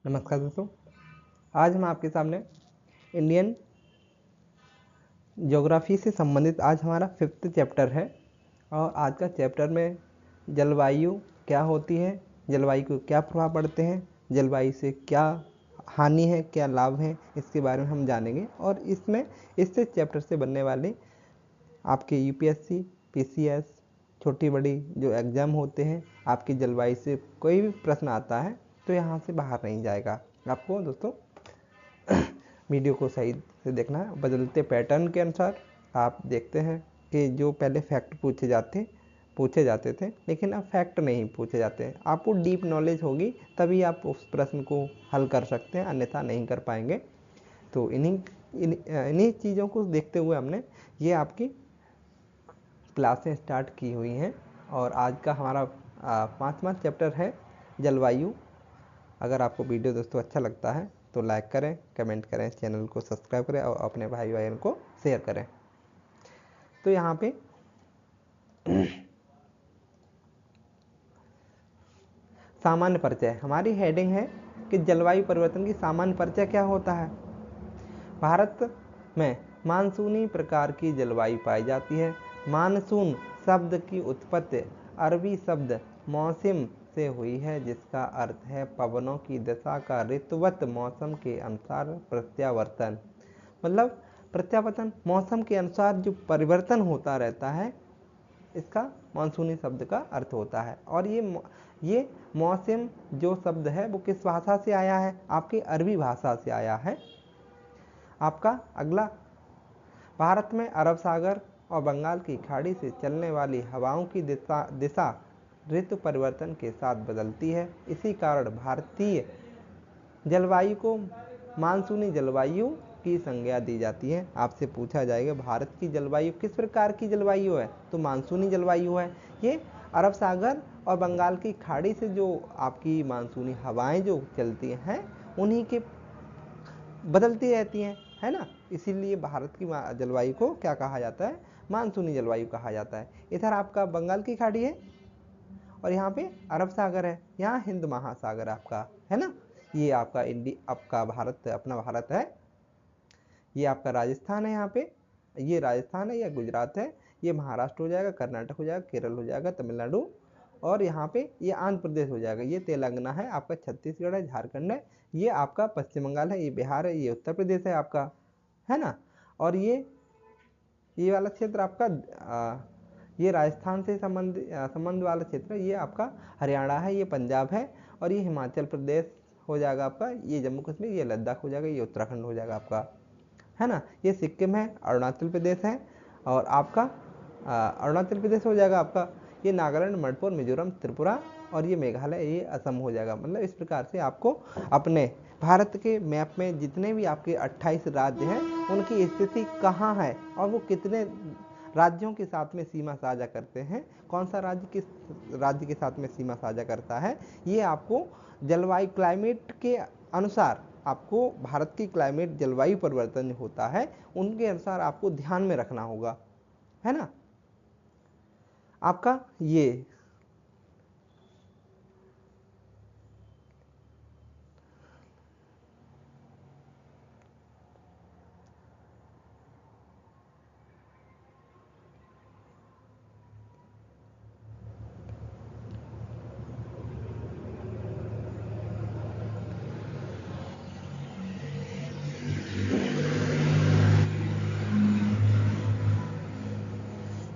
नमस्कार दोस्तों, आज हम आपके सामने इंडियन ज्योग्राफी से संबंधित आज हमारा 5th चैप्टर है। और आज का चैप्टर में जलवायु क्या होती है, जलवायु को क्या प्रभाव पड़ते हैं, जलवायु से क्या हानि है, क्या लाभ है, इसके बारे में हम जानेंगे। और इससे चैप्टर से बनने वाले आपके यूपीएससी, पीसीएस, छोटी बड़ी जो एग्ज़ाम होते हैं, आपकी जलवायु से कोई भी प्रश्न आता है तो यहाँ से बाहर नहीं जाएगा। आपको दोस्तों वीडियो को सही से देखना है। बदलते पैटर्न के अनुसार आप देखते हैं कि जो पहले फैक्ट पूछे जाते थे, लेकिन अब फैक्ट नहीं पूछे जाते हैं। आपको डीप नॉलेज होगी तभी आप उस प्रश्न को हल कर सकते हैं, अन्यथा नहीं कर पाएंगे। तो इन्हीं चीज़ों को देखते हुए हमने ये आपकी क्लासें स्टार्ट की हुई हैं। और आज का हमारा 5वां चैप्टर है जलवायु। अगर आपको वीडियो दोस्तों अच्छा लगता है तो लाइक करें, कमेंट करें, चैनल को सब्सक्राइब करें और अपने भाई बहन को शेयर करें। तो यहाँ पे सामान्य परिचय हमारी हेडिंग है कि जलवायु परिवर्तन की सामान्य परिचय क्या होता है। भारत में मानसूनी प्रकार की जलवायु पाई जाती है। मानसून शब्द की उत्पत्ति अरबी शब्द मौसम से हुई है, जिसका अर्थ है पवनों की दिशा का ऋतुवत मौसम के अनुसार प्रत्यावर्तन। मतलब प्रत्यावर्तन, मौसम के अनुसार जो परिवर्तन होता रहता है, इसका मानसूनी शब्द का अर्थ होता है। और ये मौसम जो शब्द है वो किस भाषा से आया है? आपकी अरबी भाषा से आया है। आपका अगला, भारत में अरब सागर और बंगाल की खाड़ी से चलने वाली हवाओं की दिशा ऋतु परिवर्तन के साथ बदलती है। इसी कारण भारतीय जलवायु को मानसूनी जलवायु की संज्ञा दी जाती है। आपसे पूछा जाएगा भारत की जलवायु किस प्रकार की जलवायु है, तो मानसूनी जलवायु है। ये अरब सागर और बंगाल की खाड़ी से जो आपकी मानसूनी हवाएं जो चलती हैं, उन्हीं के बदलती रहती हैं, है ना। इसीलिए भारत की जलवायु को क्या कहा जाता है? मानसूनी जलवायु कहा जाता है। इधर आपका बंगाल की खाड़ी है और यहाँ पे अरब सागर है, यहाँ हिंद महासागर आपका है ना। ये आपका भारत, अपना भारत है। ये आपका राजस्थान है, यहाँ पे ये राजस्थान है या गुजरात है। ये महाराष्ट्र हो जाएगा, कर्नाटक हो जाएगा, केरल हो जाएगा, तमिलनाडु, और यहाँ पे ये आंध्र प्रदेश हो जाएगा। ये तेलंगाना है, आपका छत्तीसगढ़ है, झारखंड है, ये आपका पश्चिम बंगाल है, ये बिहार है, ये उत्तर प्रदेश है आपका, है ना। और ये वाला क्षेत्र आपका ये राजस्थान से संबंध वाला क्षेत्र है, ये आपका हरियाणा है, ये पंजाब है, और ये हिमाचल प्रदेश हो जाएगा आपका, ये जम्मू कश्मीर, ये लद्दाख हो जाएगा, ये उत्तराखंड हो जाएगा आपका, है ना। ये सिक्किम है, अरुणाचल प्रदेश है, और आपका अरुणाचल प्रदेश हो जाएगा आपका, ये नागालैंड, मणिपुर, मिजोरम, त्रिपुरा, और ये मेघालय, ये असम हो जाएगा। मतलब इस प्रकार से आपको अपने भारत के मैप में जितने भी आपके 28 राज्य हैं, उनकी स्थिति कहाँ है और वो कितने राज्यों के साथ में सीमा साझा करते हैं, कौन सा राज्य किस राज्य के साथ में सीमा साझा करता है, ये आपको जलवायु क्लाइमेट के अनुसार, आपको भारत की क्लाइमेट जलवायु परिवर्तन होता है, उनके अनुसार आपको ध्यान में रखना होगा, है ना। आपका ये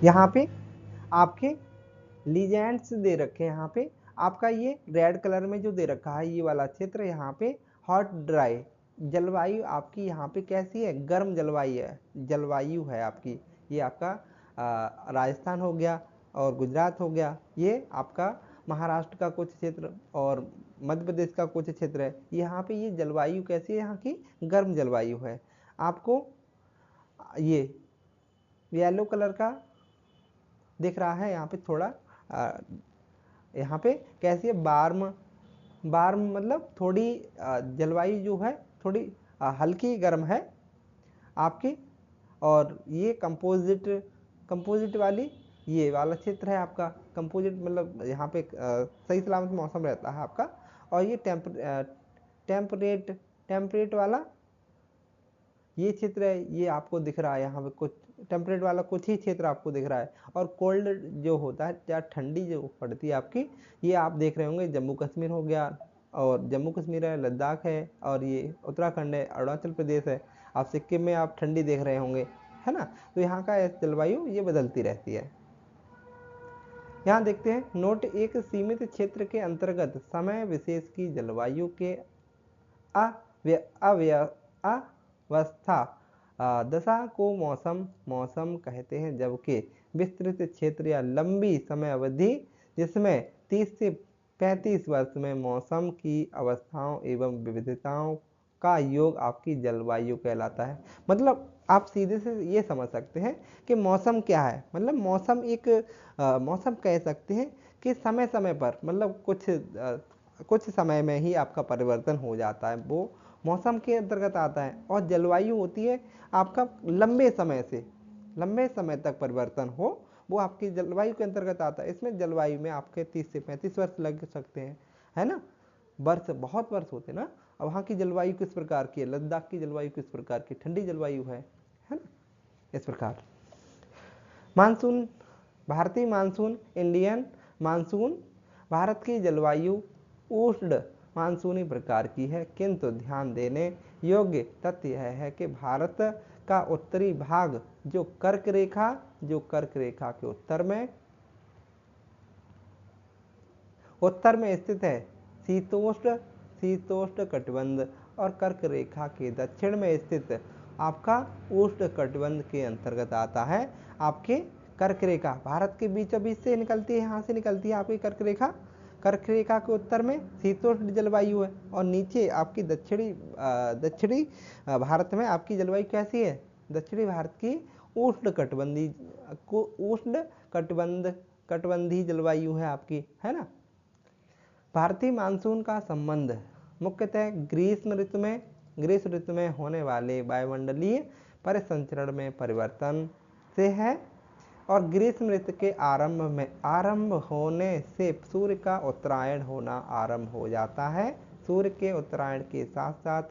यहाँ पे आपके लीजेंड्स दे रखे हैं। यहाँ पे आपका ये रेड कलर में जो दे रखा है, ये वाला क्षेत्र, यहाँ पे हॉट ड्राई जलवायु आपकी यहाँ पे कैसी है? गर्म जलवायु है आपकी। ये आपका राजस्थान हो गया और गुजरात हो गया, ये आपका महाराष्ट्र का कुछ क्षेत्र और मध्य प्रदेश का कुछ क्षेत्र है। यहाँ पे ये जलवायु कैसी है? यहाँ की गर्म जलवायु है। आपको ये येलो कलर का दिख रहा है यहाँ पे थोड़ा, यहाँ पे कैसी है? वार्म मतलब थोड़ी जलवायु जो है थोड़ी हल्की गर्म है आपकी। और ये कंपोजिट वाली ये वाला क्षेत्र है आपका। कंपोजिट मतलब यहाँ पे सही सलामत मौसम रहता है आपका। और ये टेम्परेट टेम्परेट वाला ये क्षेत्र है, ये आपको दिख रहा है यहाँ पे कुछ टेम्परेट वाला कुछ ही क्षेत्र आपको दिख रहा है। और कोल्ड जो होता है या ठंडी जो पड़ती है आपकी, ये आप देख रहे होंगे जम्मू कश्मीर हो गया, और जम्मू कश्मीर है, लद्दाख है, और ये उत्तराखंड है, अरुणाचल प्रदेश है। आप सिक्किम में आप ठंडी देख रहे होंगे, है ना। तो यहाँ का जलवायु ये बदलती रहती है। यहाँ देखते हैं नोट, एक सीमित क्षेत्र के अंतर्गत समय विशेष की जलवायु के अवस्था दशा को मौसम कहते हैं, जबकि विस्तृत क्षेत्र या लंबी समय अवधि जिसमें 30 से 35 वर्ष में मौसम की अवस्थाओं एवं विविधताओं का योग आपकी जलवायु कहलाता है। मतलब आप सीधे से ये समझ सकते हैं कि मौसम क्या है। मतलब मौसम एक मौसम कह सकते हैं कि समय समय पर, मतलब कुछ समय में ही आपका परिवर्तन हो जाता है, वो मौसम के अंतर्गत आता है। और जलवायु होती है आपका लंबे समय तक परिवर्तन हो, वो आपकी जलवायु के अंतर्गत आता है। इसमें जलवायु में आपके 30 से 35 वर्ष लग सकते हैं, है ना। वर्ष, बहुत वर्ष होते ना। अब वहाँ की जलवायु किस प्रकार की है, लद्दाख की जलवायु किस प्रकार की, ठंडी जलवायु है ना, इस प्रकार। मानसून, भारतीय मानसून, इंडियन मानसून। भारत की जलवायु उष्ण मानसूनी प्रकार की है, किंतु ध्यान देने योग्य तथ्य यह है कि भारत का उत्तरी भाग जो कर्क रेखा के उत्तर में स्थित है, शीतोष्ण कटिबंध, और कर्क रेखा के दक्षिण में स्थित आपका उष्ण कटिबंध के अंतर्गत आता है। आपके कर्क रेखा भारत के बीचों बीच से निकलती है, यहाँ से निकलती है आपकी कर्क रेखा। कर्क रेखा के उत्तर में शीतोष्ण जलवायु है, और नीचे आपकी दक्षिणी भारत में आपकी जलवायु कैसी है, दक्षिणी भारत की उष्ण कटिबंधीय जलवायु है आपकी, है ना। भारतीय मानसून का संबंध मुख्यतः ग्रीष्म ऋतु में होने वाले वायुमंडलीय परिसंचरण में परिवर्तन से है, और ग्रीष्म ऋतु के आरंभ होने से सूर्य का उत्तरायण होना आरंभ हो जाता है। सूर्य के उत्तरायण के साथ साथ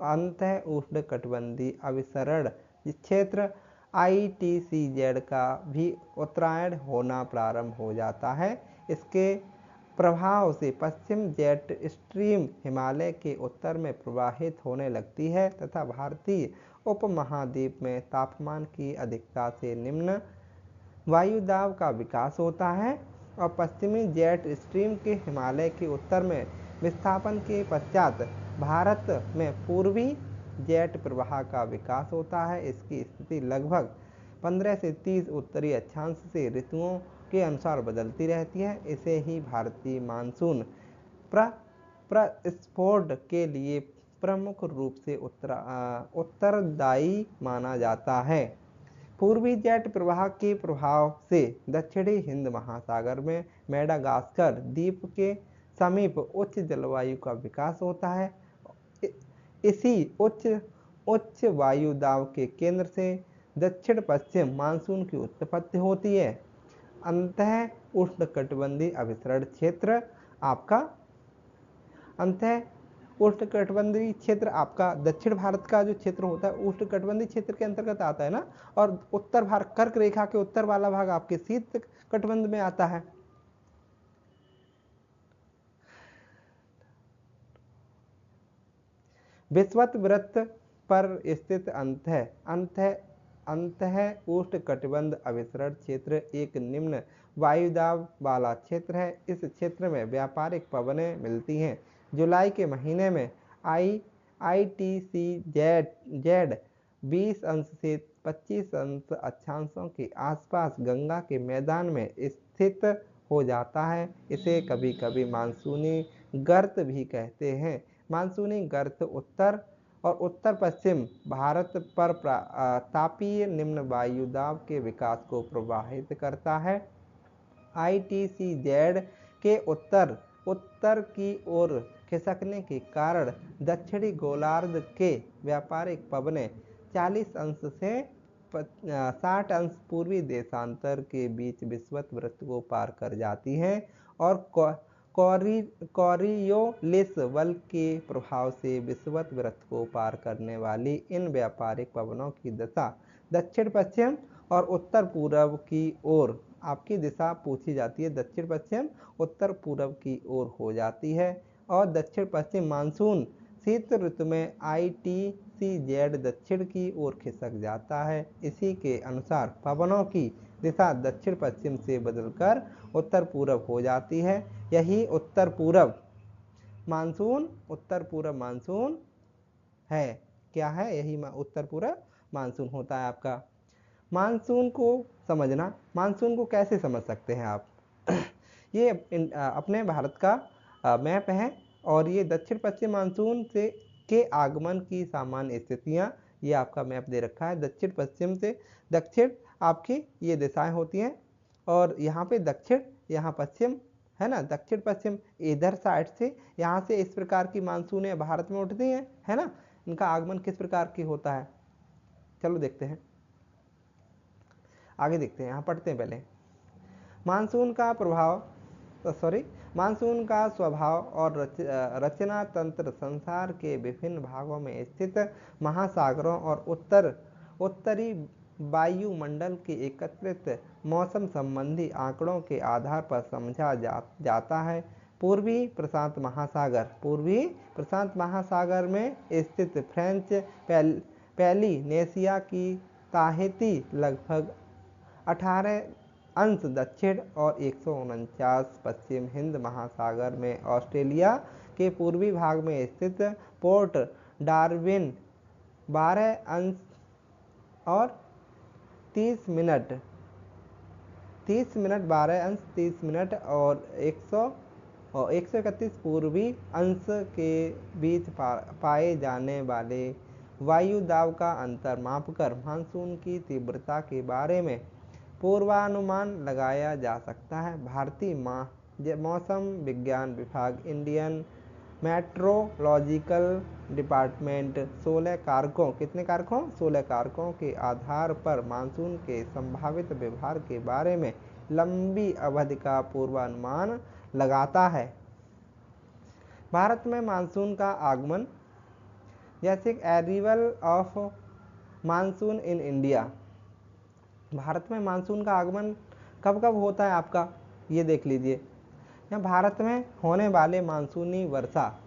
अंत उष्ण कटिबंधीय अभिसरण क्षेत्र ITCZ का भी उत्तरायण होना प्रारंभ हो जाता है। इसके प्रभाव से पश्चिम जेट स्ट्रीम हिमालय के उत्तर में प्रवाहित होने लगती है, तथा भारतीय उपमहाद्वीप में तापमान की अधिकता से निम्न वायुदाब का विकास होता है, और पश्चिमी जेट स्ट्रीम के हिमालय के उत्तर में विस्थापन के पश्चात भारत में पूर्वी जेट प्रवाह का विकास होता है। इसकी स्थिति लगभग 15 से 30 उत्तरी अक्षांश से ऋतुओं के अनुसार बदलती रहती है। इसे ही भारतीय मानसून प्रस्फोट के लिए प्रमुख रूप से उत्तरदायी माना जाता है। पूर्वी जेट प्रवाह के प्रभाव से दक्षिणी हिंद महासागर में मेडागास्कर द्वीप के समीप उच्च जलवायु का विकास होता है। इसी उच्च वायु दाब के केंद्र से दक्षिण पश्चिम मानसून की उत्पत्ति होती है। अंतः उष्णकटिबंधीय अभिसरण क्षेत्र उष्णकटिबंधीय क्षेत्र आपका दक्षिण भारत का जो क्षेत्र होता है उष्णकटिबंधीय क्षेत्र के अंतर्गत आता है ना, और उत्तर भारत कर्क रेखा के उत्तर वाला भाग आपके शीत कटिबंध में आता है। विषुवत वृत्त पर स्थित अंतः उष्णकटिबंध अभिसरण क्षेत्र एक निम्न वायुदाब वाला क्षेत्र है। इस क्षेत्र में व्यापारिक पवनें मिलती हैं। जुलाई के महीने में ITCZ 20 अंश से 25 अंश अक्षांशों के आसपास गंगा के मैदान में स्थित हो जाता है। इसे कभी कभी मानसूनी गर्त भी कहते हैं। मानसूनी गर्त उत्तर और उत्तर पश्चिम भारत पर तापीय निम्न वायुदाब के विकास को प्रभावित करता है। ITCZ के उत्तर की ओर खिसकने के कारण दक्षिणी गोलार्ध के व्यापारिक पवनें 40 अंश से 60 अंश पूर्वी देशांतर के बीच विषुवत वृत्त को पार कर जाती हैं, और कॉरियोलिस बल के प्रभाव से विषुवत वृत्त को पार करने वाली इन व्यापारिक पवनों की दिशा दक्षिण पश्चिम और उत्तर पूर्व की ओर, आपकी दिशा पूछी जाती है, दक्षिण पश्चिम उत्तर पूर्व की ओर हो जाती है। और दक्षिण पश्चिम मानसून शीत ऋतु में ITCZ दक्षिण की ओर खिसक जाता है। इसी के अनुसार पवनों की दिशा दक्षिण पश्चिम से बदलकर उत्तर पूर्व हो जाती है। यही उत्तर पूर्व मानसून है। क्या है? यही उत्तर पूर्व मानसून होता है आपका। मानसून को समझना, मानसून को कैसे समझ सकते हैं आप? ये अपने भारत का मैप है और ये दक्षिण पश्चिम मानसून से के आगमन की सामान्य स्थितियाँ, ये आपका मैप दे रखा है। दक्षिण पश्चिम से दक्षिण आपकी ये दिशाएं होती हैं और यहाँ पे दक्षिण, यहाँ पश्चिम है ना, दक्षिण पश्चिम इधर साइड से यहाँ से इस प्रकार की मानसूनें भारत में उठती हैं, है ना। इनका आगमन किस प्रकार की होता है, चलो देखते हैं, आगे देखते हैं। यहाँ पढ़ते हैं पहले। मानसून का स्वभाव और रचना तंत्र संसार के विभिन्न भागों में स्थित महासागरों और उत्तरी वायुमंडल के एकत्रित मौसम संबंधी आंकड़ों के आधार पर समझा जाता है। पूर्वी प्रशांत महासागर में स्थित फ्रेंच पैलिनेशिया की ताहिती लगभग 18 अंश दक्षिण और 149 पश्चिम हिंद महासागर में ऑस्ट्रेलिया के पूर्वी भाग में स्थित पोर्ट डार्विन 12 अंश और 30 मिनट और 131 पूर्वी अंश के बीच पाए जाने वाले वायु दाब का अंतर मापकर मानसून की तीव्रता के बारे में पूर्वानुमान लगाया जा सकता है। भारतीय मौसम विज्ञान विभाग इंडियन मेट्रोलॉजिकल डिपार्टमेंट 16 कारकों, कितने कारकों? 16 कारकों के आधार पर मानसून के संभावित व्यवहार के बारे में लंबी अवधि का पूर्वानुमान लगाता है। भारत में मानसून का आगमन, जैसे arrival of monsoon in India, Bharat में मानसून का आगमन कब कब होता है आपका, ये देख लीजिए। यहाँ भारत में होने वाले मानसूनी वर्षा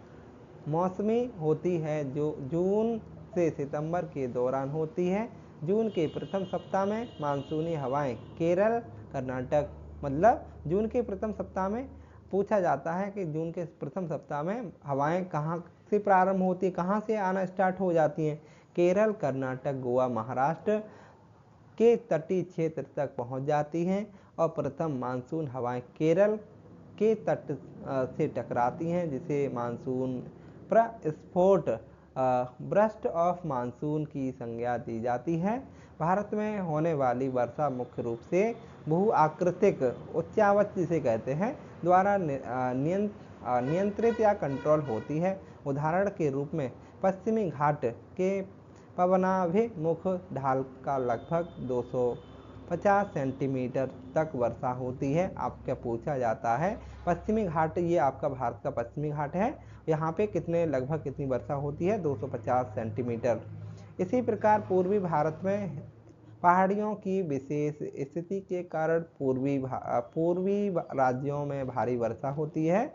मौसमी होती है जो जून से सितंबर के दौरान होती है। जून के प्रथम सप्ताह में मानसूनी हवाएं केरल, कर्नाटक, मतलब जून के प्रथम सप्ताह में पूछा जाता है कि जून के प्रथम सप्ताह में हवाएं कहाँ से प्रारंभ होती है, कहाँ से आना स्टार्ट हो जाती हैं? केरल, कर्नाटक, गोवा, महाराष्ट्र के तटीय क्षेत्र तक पहुंच जाती हैं और प्रथम मानसून हवाएं केरल के तट से टकराती हैं, जिसे मानसून प्रस्फोट ब्रस्ट ऑफ मानसून की संज्ञा दी जाती है। भारत में होने वाली वर्षा मुख्य रूप से भू-आकृतिक उच्चावच जिसे कहते हैं द्वारा नियंत्रित या कंट्रोल होती है। उदाहरण के रूप में पश्चिमी घाट के पवनाभिमुख ढाल का लगभग 250 सेंटीमीटर तक वर्षा होती है। आपका पूछा जाता है पश्चिमी घाट, ये आपका भारत का पश्चिमी घाट है, यहाँ पे लगभग कितनी वर्षा होती है? 250 सेंटीमीटर। इसी प्रकार पूर्वी भारत में पहाड़ियों की विशेष स्थिति के कारण पूर्वी राज्यों में भारी वर्षा होती है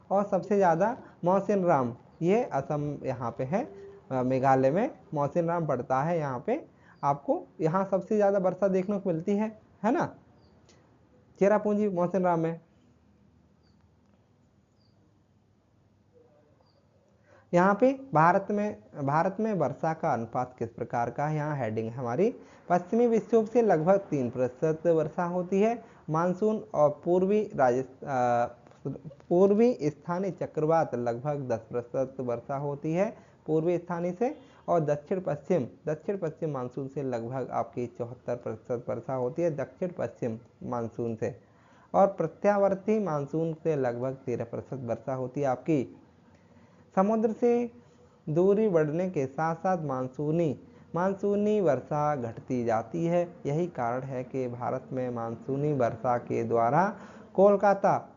और सबसे ज़्यादा मौसिनराम, ये असम यहाँ पे है, मेघालय में मौसिनराम पड़ता है। यहाँ पे आपको यहाँ सबसे ज़्यादा वर्षा देखने को मिलती है ना, चेरापूंजी मौसिनराम में। यहाँ पे भारत में वर्षा का अनुपात किस प्रकार का है? यहाँ हेडिंग है हमारी, पश्चिमी विक्षोभ से लगभग 3% वर्षा होती है। मानसून और पूर्वी स्थानीय चक्रवात लगभग 10% वर्षा होती है पूर्वी स्थानीय से, और दक्षिण पश्चिम मानसून से लगभग आपकी 74% वर्षा होती है दक्षिण पश्चिम मानसून से, और प्रत्यावर्ती मानसून से लगभग 13% वर्षा होती है आपकी। समुद्र से दूरी बढ़ने के साथ साथ मानसूनी वर्षा घटती जाती है। यही कारण है कि भारत में मानसूनी वर्षा के द्वारा कोलकाता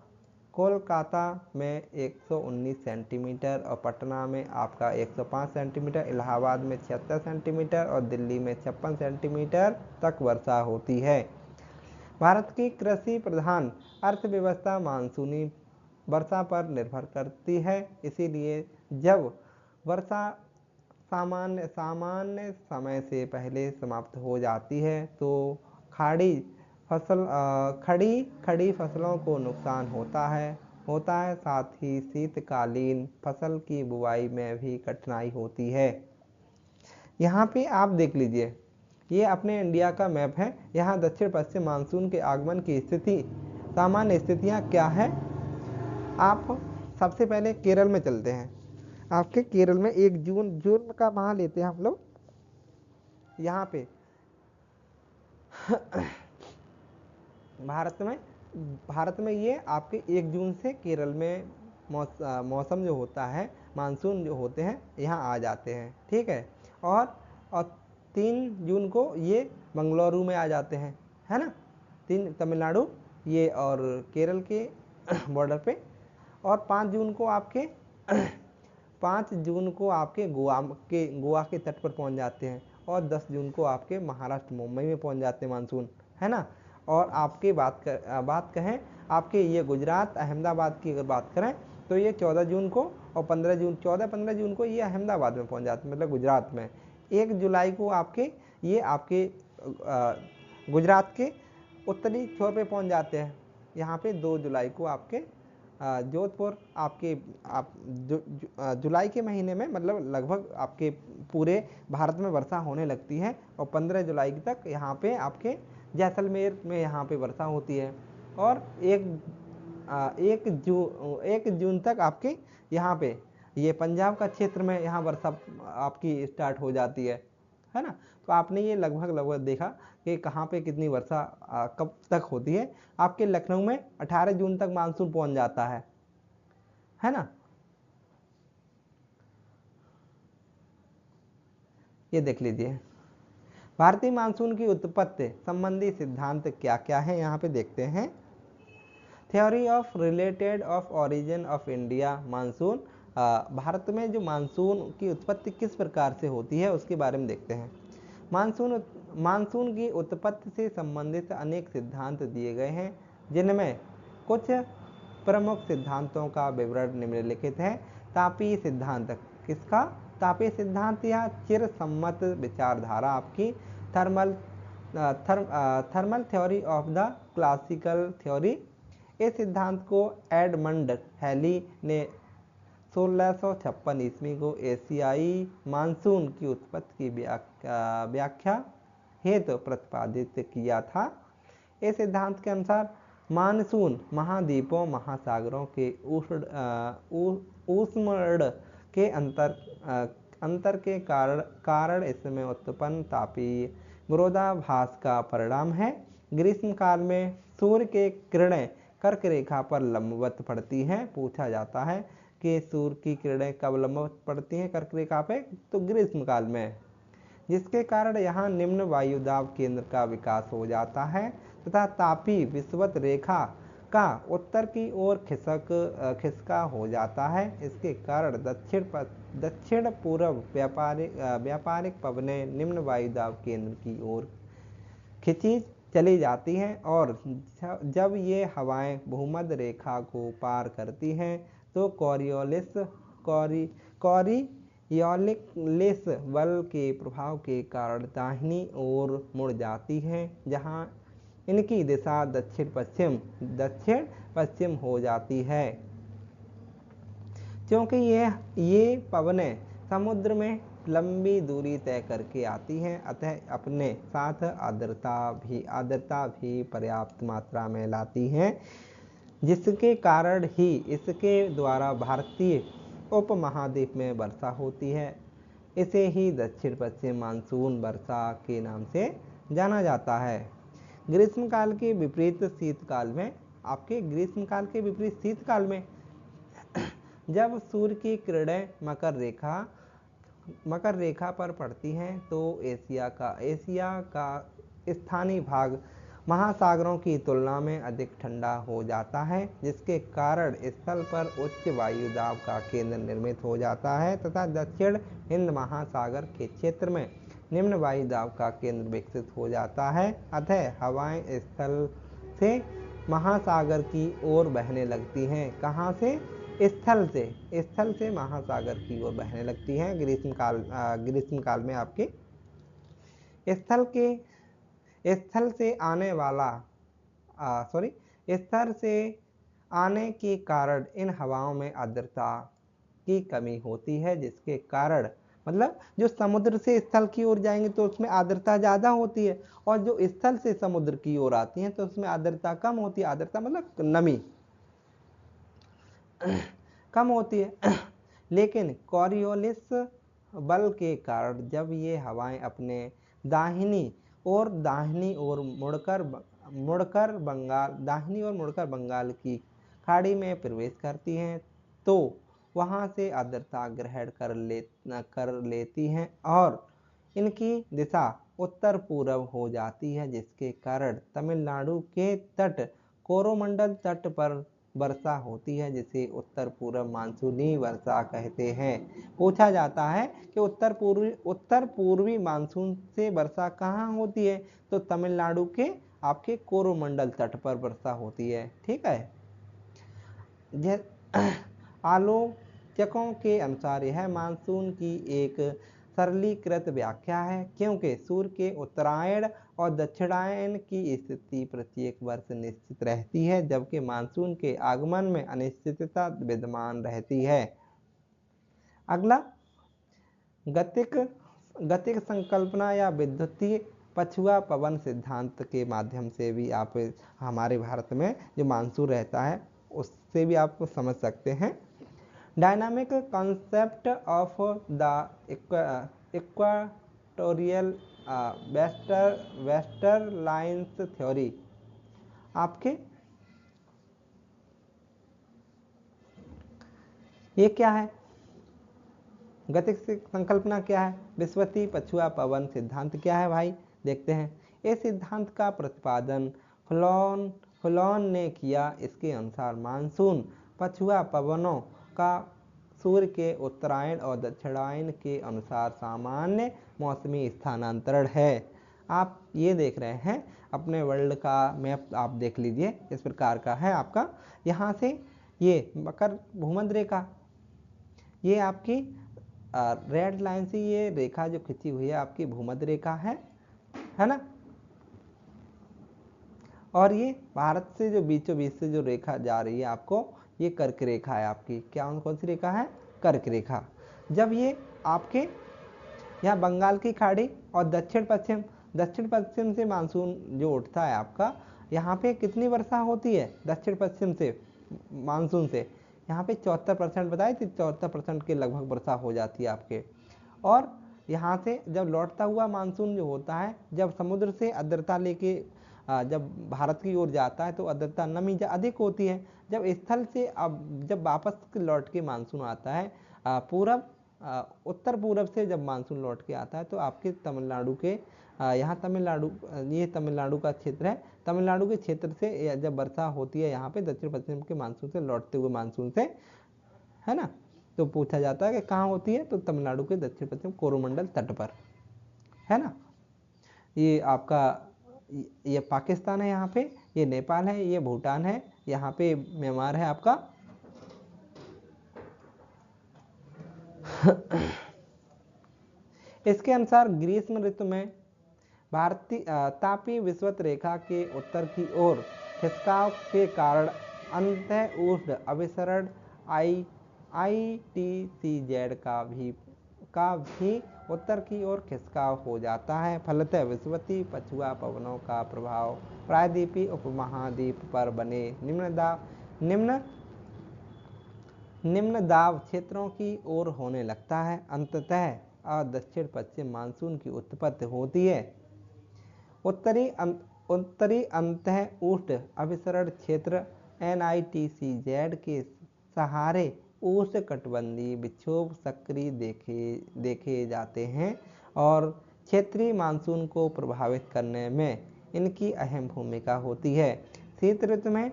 कोलकाता में 119 सेंटीमीटर और पटना में आपका 105 सेंटीमीटर, इलाहाबाद में 76 सेंटीमीटर और दिल्ली में 56 सेंटीमीटर तक वर्षा होती है। भारत की कृषि प्रधान अर्थव्यवस्था मानसूनी वर्षा पर निर्भर करती है, इसीलिए जब वर्षा सामान्य समय से पहले समाप्त हो जाती है तो खड़ी फसलों को नुकसान होता है। साथ ही शीतकालीन फसल की बुवाई में भी कठिनाई होती है। यहाँ पे आप देख लीजिए, ये अपने इंडिया का मैप है। यहाँ दक्षिण पश्चिम मानसून के आगमन की सामान्य स्थितियाँ क्या है। आप सबसे पहले केरल में चलते हैं। आपके केरल में 1 जून का माह लेते हैं हम लोग। यहाँ पे भारत में ये आपके 1 जून से केरल में मौसम जो होता है, मानसून जो होते हैं यहाँ आ जाते हैं, ठीक है। और 3 जून को ये बंगलुरु में आ जाते हैं, है ना। 3 तमिलनाडु ये और केरल के बॉर्डर पे। और 5 जून को आपके गोवा के तट पर पहुंच जाते हैं। और 10 जून को आपके महाराष्ट्र मुंबई में पहुंच जाते हैं मानसून, है ना। और आपके बात कहें आपके ये गुजरात अहमदाबाद की अगर बात करें तो ये 14 जून को और 15 जून को ये अहमदाबाद में पहुंच जाते हैं, मतलब गुजरात में। 1 जुलाई को आपके गुजरात के उत्तरी छोर पे पहुंच जाते हैं। यहाँ पे 2 जुलाई को आपके जोधपुर जुलाई के महीने में, मतलब लगभग आपके पूरे भारत में वर्षा होने लगती है। और 15 जुलाई तक यहाँ पे आपके जैसलमेर में यहाँ पे वर्षा होती है। और 1 जून तक आपके यहाँ पे ये पंजाब का क्षेत्र में यहाँ वर्षा आपकी स्टार्ट हो जाती है ना। तो आपने ये लगभग देखा कि कहाँ पे कितनी वर्षा कब तक होती है। आपके लखनऊ में 18 जून तक मानसून पहुंच जाता है ना। ये देख लीजिए, भारतीय मानसून की उत्पत्ति संबंधी सिद्धांत क्या क्या है, यहाँ पे देखते हैं। Theory of related of origin of India monsoon. Bharat में जो मानसून की उत्पत्ति किस प्रकार से होती है उसके बारे में देखते हैं। मानसून की उत्पत्ति से संबंधित अनेक सिद्धांत दिए गए हैं, जिनमें कुछ प्रमुख सिद्धांतों का विवरण निम्नलिखित है। तापीय सिद्धांत, किसका? तापीय सिद्धांत या चिरसम्मत विचारधारा आपकी thermal theory of the classical theory. इस सिद्धांत को एडमंड हैली ने 1656 ईस्वी को एशियाई मानसून की उत्पत्ति की व्याख्या हेतु प्रतिपादित किया था। इस सिद्धांत के अनुसार मानसून महाद्वीपों महासागरों के ऊष्मड़ के अंतर के कारण इसमें उत्पन्न तापीय विरोधाभास का परिणाम है। ग्रीष्म काल में सूर्य के किरणें कर्क रेखा पर लंबवत पड़ती हैं। पूछा जाता है कि सूर्य की किरणें कब लंबवत पड़ती हैं कर्क रेखा पे? तो ग्रीष्म काल में, जिसके कारण यहाँ निम्न वायुदाब केंद्र का विकास हो जाता है तथा तापीय विषुवत रेखा का उत्तर की ओर खिसका हो जाता है। इसके कारण दक्षिण पूर्व व्यापारिक पवनें निम्न वायुदाब केंद्र की ओर खिंची चली जाती हैं और जब ये हवाएं भूमध्य रेखा को पार करती हैं तो कॉरियोलिस बल के प्रभाव के कारण दाहिनी ओर मुड़ जाती हैं, जहां इनकी दिशा दक्षिण पश्चिम हो जाती है। क्योंकि ये पवनें समुद्र में लंबी दूरी तय करके आती हैं, अतः अपने साथ आर्द्रता भी पर्याप्त मात्रा में लाती हैं, जिसके कारण ही इसके द्वारा भारतीय उपमहाद्वीप में वर्षा होती है। इसे ही दक्षिण पश्चिम मानसून वर्षा के नाम से जाना जाता है। ग्रीष्मकाल के विपरीत शीतकाल में जब सूर्य की किरणें मकर रेखा पर पड़ती हैं तो एशिया का स्थानीय भाग महासागरों की तुलना में अधिक ठंडा हो जाता है, जिसके कारण स्थल पर उच्च वायु दाब का केंद्र निर्मित हो जाता है तथा दक्षिण हिंद महासागर के क्षेत्र में निम्न वायु दाब का केंद्र विकसित हो जाता है। अतः हवाएं स्थल से महासागर की ओर बहने लगती हैं। कहाँ से? स्थल से महासागर की ओर बहने लगती हैं। ग्रीष्म काल में आपके स्थल से आने के कारण इन हवाओं में आर्द्रता की कमी होती है, जिसके कारण मतलब जो समुद्र से स्थल की ओर जाएंगे तो उसमें आर्द्रता ज़्यादा होती है, और जो स्थल से समुद्र की ओर आती हैं तो उसमें आर्द्रता कम होती है। आर्द्रता मतलब नमी कम होती है। लेकिन कॉरियोलिस बल के कारण जब ये हवाएं अपने दाहिनी ओर मुड़कर बंगाल की खाड़ी में प्रवेश करती हैं तो वहां से आर्द्रता ग्रहण कर लेती हैं और इनकी दिशा उत्तर पूर्व हो जाती है, जिसके कारण तमिलनाडु के तट कोरोमंडल तट पर वर्षा होती है, जिसे उत्तर पूर्व मानसूनी वर्षा कहते हैं। पूछा जाता है कि उत्तर पूर्वी मानसून से वर्षा कहाँ होती है, तो तमिलनाडु के आपके कोरोमंडल तट पर वर्षा होती है। ठीक है। आलोचकों के अनुसार यह मानसून की एक सरलीकृत व्याख्या है, क्योंकि सूर्य के उत्तरायण और दक्षिणायन की स्थिति प्रत्येक वर्ष निश्चित रहती है, जबकि मानसून के आगमन में अनिश्चितता विद्यमान रहती है। अगला गतिक संकल्पना या विद्युतीय पछुआ पवन सिद्धांत के माध्यम से भी आप हमारे भारत में जो मानसून रहता है उससे भी आप समझ सकते हैं। Dynamic concept of the equatorial westerlies theory आपके ये क्या है? गतिक संकल्पना क्या है? विषुवतीय पछुआ पवन सिद्धांत क्या है भाई? देखते हैं। इस सिद्धांत का प्रतिपादन फुलॉन ने किया। इसके अनुसार मानसून पछुआ पवनों का सूर्य के उत्तरायण और दक्षिणायन के अनुसार सामान्य मौसमी स्थानांतरण है। आप ये देख रहे हैं, अपने वर्ल्ड का मैप आप देख लीजिए, इस प्रकार का है आपका। यहाँ से ये मकर भूमध्य रेखा, ये आपकी रेड लाइन से ये रेखा जो खिंची हुई है आपकी भूमध्य रेखा है ना। और ये भारत से जो बीचों बीच से जो रेखा जा रही है आपको, ये कर्क रेखा है आपकी। क्या कौन सी रेखा है? कर्क रेखा। जब ये आपके यहाँ बंगाल की खाड़ी और दक्षिण पश्चिम से मानसून जो उठता है आपका, यहाँ पे कितनी वर्षा होती है दक्षिण पश्चिम से मानसून से? यहाँ पे 74% बताए थे, 74% के लगभग वर्षा हो जाती है आपके। और यहाँ से जब लौटता हुआ मानसून जो होता है, जब समुद्र से आर्द्रता लेके जब भारत की ओर जाता है तो आर्द्रता नमी अधिक होती है। जब स्थल से जब वापस लौट के मानसून आता है उत्तर पूरब से जब मानसून लौट के आता है तो आपके तमिलनाडु के यहाँ ये तमिलनाडु का क्षेत्र है। तमिलनाडु के क्षेत्र से जब वर्षा होती है यहाँ पे दक्षिण पश्चिम के मानसून से लौटते हुए मानसून से, है ना, तो पूछा जाता है कि कहाँ होती है, तो तमिलनाडु के दक्षिण पश्चिम कोरोमंडल तट पर, है ना। ये आपका ये पाकिस्तान है, यहाँ पे ये नेपाल है, ये भूटान है, यहाँ पे म्यांमार है आपका। इसके अनुसार ग्रीष्म ऋतु में भारतीय तापीय विषुवत रेखा के उत्तर की ओर खिसकाव के कारण अंतः उष्ण अभिसरण ITCZ का भी उत्तर की ओर खिसकाव हो जाता है। फलतः विषुवतीय पछुआ पवनों का प्रभाव प्रायद्वीपीय उपमहाद्वीप पर बने निम्न दाब क्षेत्रों की ओर होने लगता है। अंततः दक्षिण पश्चिम मानसून की उत्पत्ति होती है। उत्तरी अंतः उष्ण अभिसरण क्षेत्र NITCZ के सहारे उष्णकटिबंधीय विक्षोभ सक्रिय देखे जाते हैं और क्षेत्रीय मानसून को प्रभावित करने में इनकी अहम भूमिका होती है। शीत ऋतु में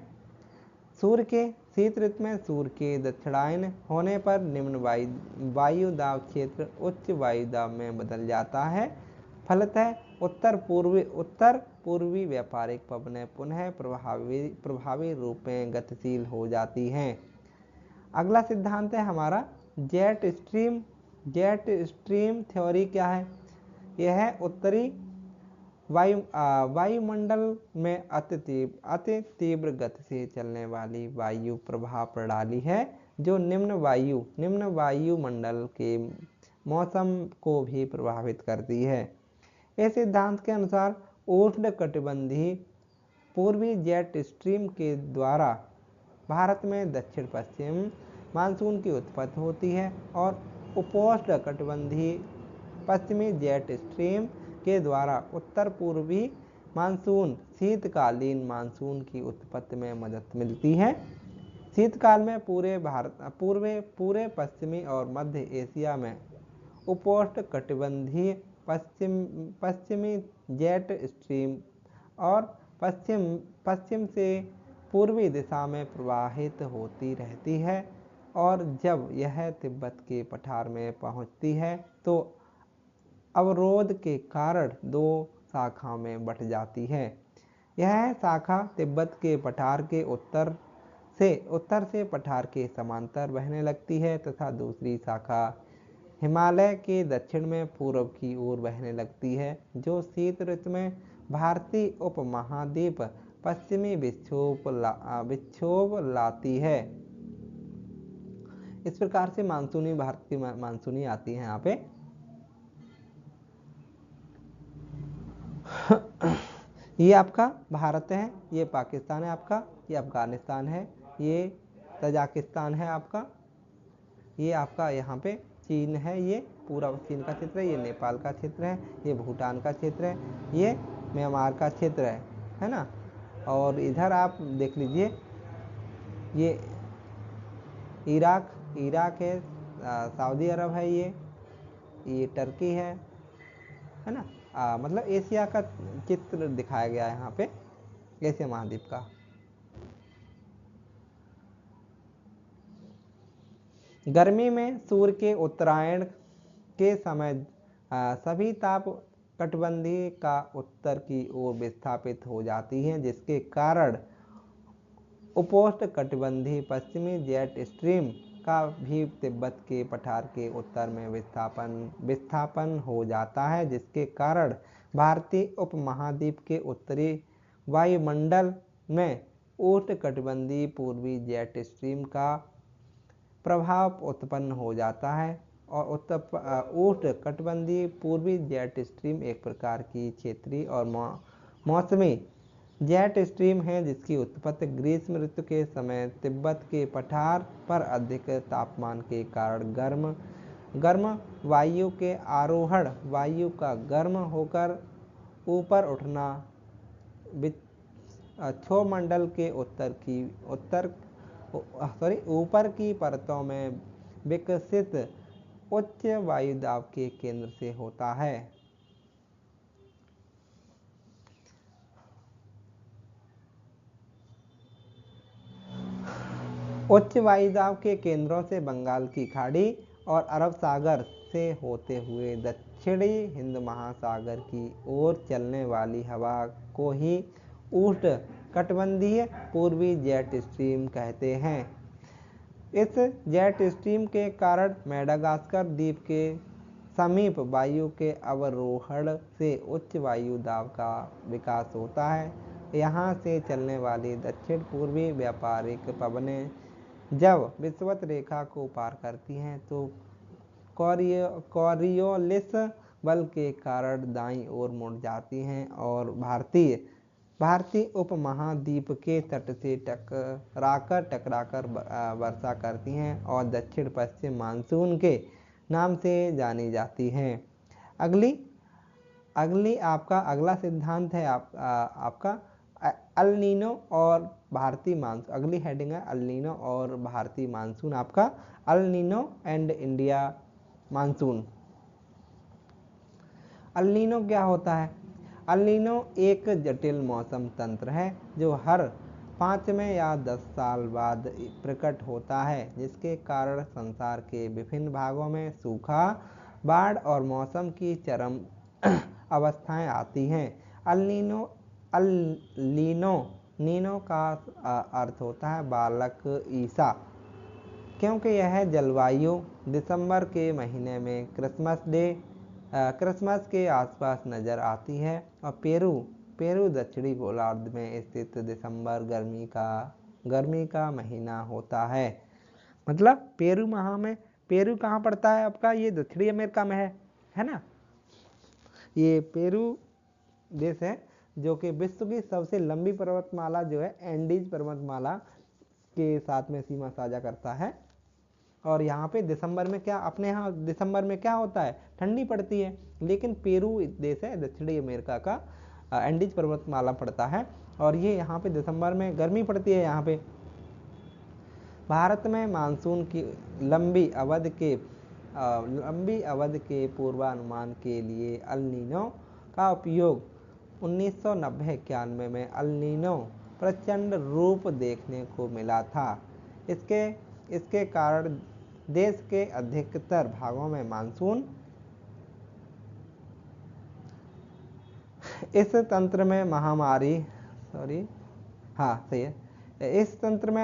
सूर्य के दक्षिणायन होने पर निम्न वायु दाब क्षेत्र उच्च वायु दाब में बदल जाता है। फलतः उत्तर पूर्वी व्यापारिक पवनें पुनः प्रभावी रूप में गतिशील हो जाती हैं। अगला सिद्धांत है हमारा जेट स्ट्रीम थ्योरी। क्या है? यह है उत्तरी वायुमंडल में अति तीव्र गति से चलने वाली वायु प्रवाह प्रणाली है, जो निम्न वायुमंडल के मौसम को भी प्रभावित करती है। इस सिद्धांत के अनुसार उष्णकटिबंधीय पूर्वी जेट स्ट्रीम के द्वारा भारत में दक्षिण पश्चिम मानसून की उत्पत्ति होती है और उपोष्णकटिबंधीय पश्चिमी जेट स्ट्रीम के द्वारा उत्तर पूर्वी मानसून शीतकालीन मानसून की उत्पत्ति में मदद मिलती है। शीतकाल में पूरे पश्चिमी और मध्य एशिया में उपोष्णकटिबंधीय पश्चिमी जेट स्ट्रीम और पश्चिम से पूर्वी दिशा में प्रवाहित होती रहती है और जब यह तिब्बत के पठार में पहुंचती है तो अवरोध के कारण दो शाखाओं में बंट जाती है। यह शाखा तिब्बत के पठार के उत्तर से पठार के समांतर बहने लगती है तथा दूसरी शाखा हिमालय के दक्षिण में पूर्व की ओर बहने लगती है, जो शीत ऋतु में भारतीय उपमहाद्वीप पश्चिमी विक्षोभ लाती है। इस प्रकार से भारत की मानसूनी आती है यहाँ पे। ये आपका भारत है, ये पाकिस्तान है आपका, ये अफगानिस्तान है, ये तजाकिस्तान है आपका, ये आपका यहाँ पे चीन है, ये पूरा चीन का क्षेत्र है, ये नेपाल का क्षेत्र है, ये भूटान का क्षेत्र है, ये म्यांमार का क्षेत्र है ना। और इधर आप देख लीजिए ये इराक है, सऊदी अरब है, ये टर्की है ना। मतलब एशिया का चित्र दिखाया गया है यहाँ पे, एशिया महाद्वीप का। गर्मी में सूर्य के उत्तरायण के समय सभी ताप कटिबंधीय का उत्तर की ओर विस्थापित हो जाती हैं, जिसके कारण उपोष्णकटिबंधीय पश्चिमी जेट स्ट्रीम का भी तिब्बत के पठार के उत्तर में विस्थापन हो जाता है, जिसके कारण भारतीय उपमहाद्वीप के उत्तरी वायुमंडल में उष्णकटिबंधीय पूर्वी जेट स्ट्रीम का प्रभाव उत्पन्न हो जाता है। और उष्णकटिबंधीय पूर्वी जेट स्ट्रीम एक प्रकार की क्षेत्रीय और मौसमी जेट स्ट्रीम है, जिसकी उत्पत्ति ग्रीष्म ऋतु के समय तिब्बत के पठार पर अधिक तापमान के कारण गर्म वायु के आरोहण वायु का गर्म होकर ऊपर उठना, क्षोभमंडल के ऊपर की परतों में विकसित उच्च वायुदाब के केंद्र से होता है। उच्च वायुदाब के केंद्रों से बंगाल की खाड़ी और अरब सागर से होते हुए दक्षिणी हिंद महासागर की ओर चलने वाली हवा को ही उष्णकटिबंधीय पूर्वी जेट स्ट्रीम कहते हैं। इस जेट स्ट्रीम के कारण मेडागास्कर द्वीप के समीप वायु के अवरोहण से उच्च वायु दाब का विकास होता है। यहाँ से चलने वाली दक्षिण पूर्वी व्यापारिक पवनें जब विषुवत रेखा को पार करती हैं तो कॉरियोलिस बल के कारण दाईं ओर मुड़ जाती हैं और भारतीय उपमहाद्वीप के तट से टकराकर वर्षा करती हैं और दक्षिण पश्चिम मानसून के नाम से जानी जाती हैं। अगली आपका अगला सिद्धांत है आपका अल नीनो और भारतीय मानसून। अगली हेडिंग है अल नीनो और भारतीय मानसून। आपका El Nino and India monsoon. El Nino क्या होता है? अल नीनो एक जटिल मौसम तंत्र है जो हर 5वें या 10 साल बाद प्रकट होता है, जिसके कारण संसार के विभिन्न भागों में सूखा, बाढ़ और मौसम की चरम अवस्थाएं आती हैं। अल नीनो का अर्थ होता है बालक ईसा, क्योंकि यह जलवायु दिसंबर के महीने में क्रिसमस के आसपास नज़र आती है। और पेरू दक्षिणी गोलार्ध में स्थित दिसंबर गर्मी का महीना होता है। मतलब पेरू कहाँ पड़ता है आपका, ये दक्षिणी अमेरिका में है ना। ये पेरू देश है जो कि विश्व की सबसे लंबी पर्वतमाला जो है एंडीज पर्वतमाला के साथ में सीमा साझा करता है। और यहाँ पे दिसंबर में अपने यहाँ दिसंबर में क्या होता है, ठंडी पड़ती है, लेकिन पेरू देश है दक्षिणी अमेरिका का, एंडीज पर्वतमाला पड़ता है और ये यहाँ पे दिसंबर में गर्मी पड़ती है। यहाँ पे भारत में मानसून की लंबी अवधि के पूर्वानुमान के लिए अल नीनो का उपयोग 1990-91 में अल नीनो प्रचंड रूप देखने को मिला था। इसके कारण देश के अधिकतर भागों में मानसून इस तंत्र में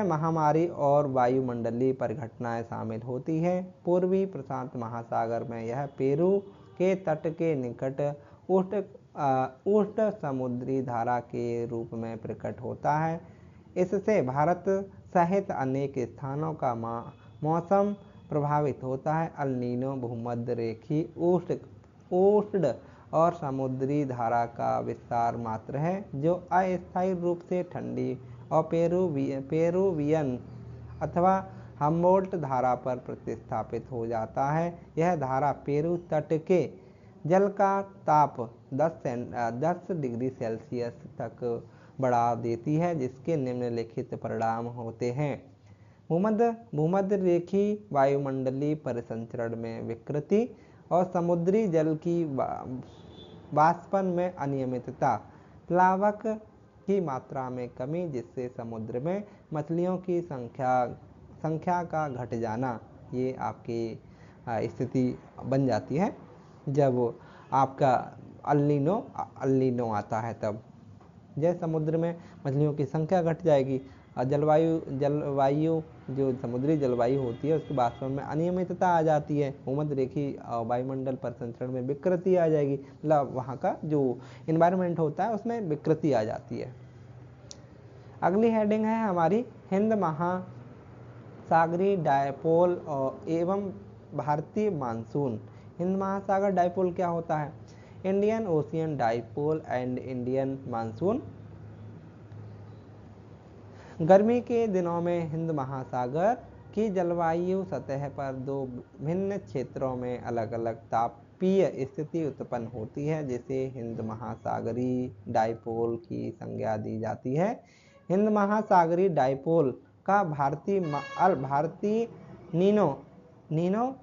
महामारी और वायुमंडलीय परिघटनाएं शामिल होती है। पूर्वी प्रशांत महासागर में यह पेरू के तट के निकट उष्ण समुद्री धारा के रूप में प्रकट होता है। इससे भारत सहित अनेक स्थानों का मौसम प्रभावित होता है। अल नीनो भूमध्य रेखीय उष्ण और समुद्री धारा का विस्तार मात्र है जो अस्थायी रूप से ठंडी और पेरुवियन अथवा हम्बोल्ट धारा पर प्रतिस्थापित हो जाता है। यह धारा पेरू तट के जल का ताप 10 डिग्री सेल्सियस तक बढ़ा देती है, जिसके निम्नलिखित परिणाम होते हैं। भूमध्य रेखीय वायुमंडलीय परिसंचरण में विकृति और समुद्री जल की वाष्पन में अनियमितता, प्लावक की मात्रा में कमी जिससे समुद्र में मछलियों की संख्या का घट जाना, ये आपकी स्थिति बन जाती है जब आपका अल नीनो आता है। तब जैसे समुद्र में मछलियों की संख्या घट जाएगी, जलवायु जो समुद्री जलवायु होती है उसके वाष्पन में अनियमितता आ जाती है, भूमध्य रेखीय वायुमंडल परिसंचरण में विकृति आ जाएगी, मतलब वहाँ का जो इन्वायरमेंट होता है उसमें विकृति आ जाती है। अगली हेडिंग है हमारी हिंद महासागरीय डायपोल एवं भारतीय मानसून। हिंद महासागर डायपोल क्या होता है? Indian ocean dipole and Indian monsoon. गर्मी के दिनों में हिंद महासागर की जलवायु सतह पर दो भिन्न क्षेत्रों में अलग अलग तापीय स्थिति उत्पन्न होती है, जिसे हिंद महासागरीय डायपोल की संज्ञा दी जाती है। हिंद महासागरीय डायपोल का भारतीय नीनो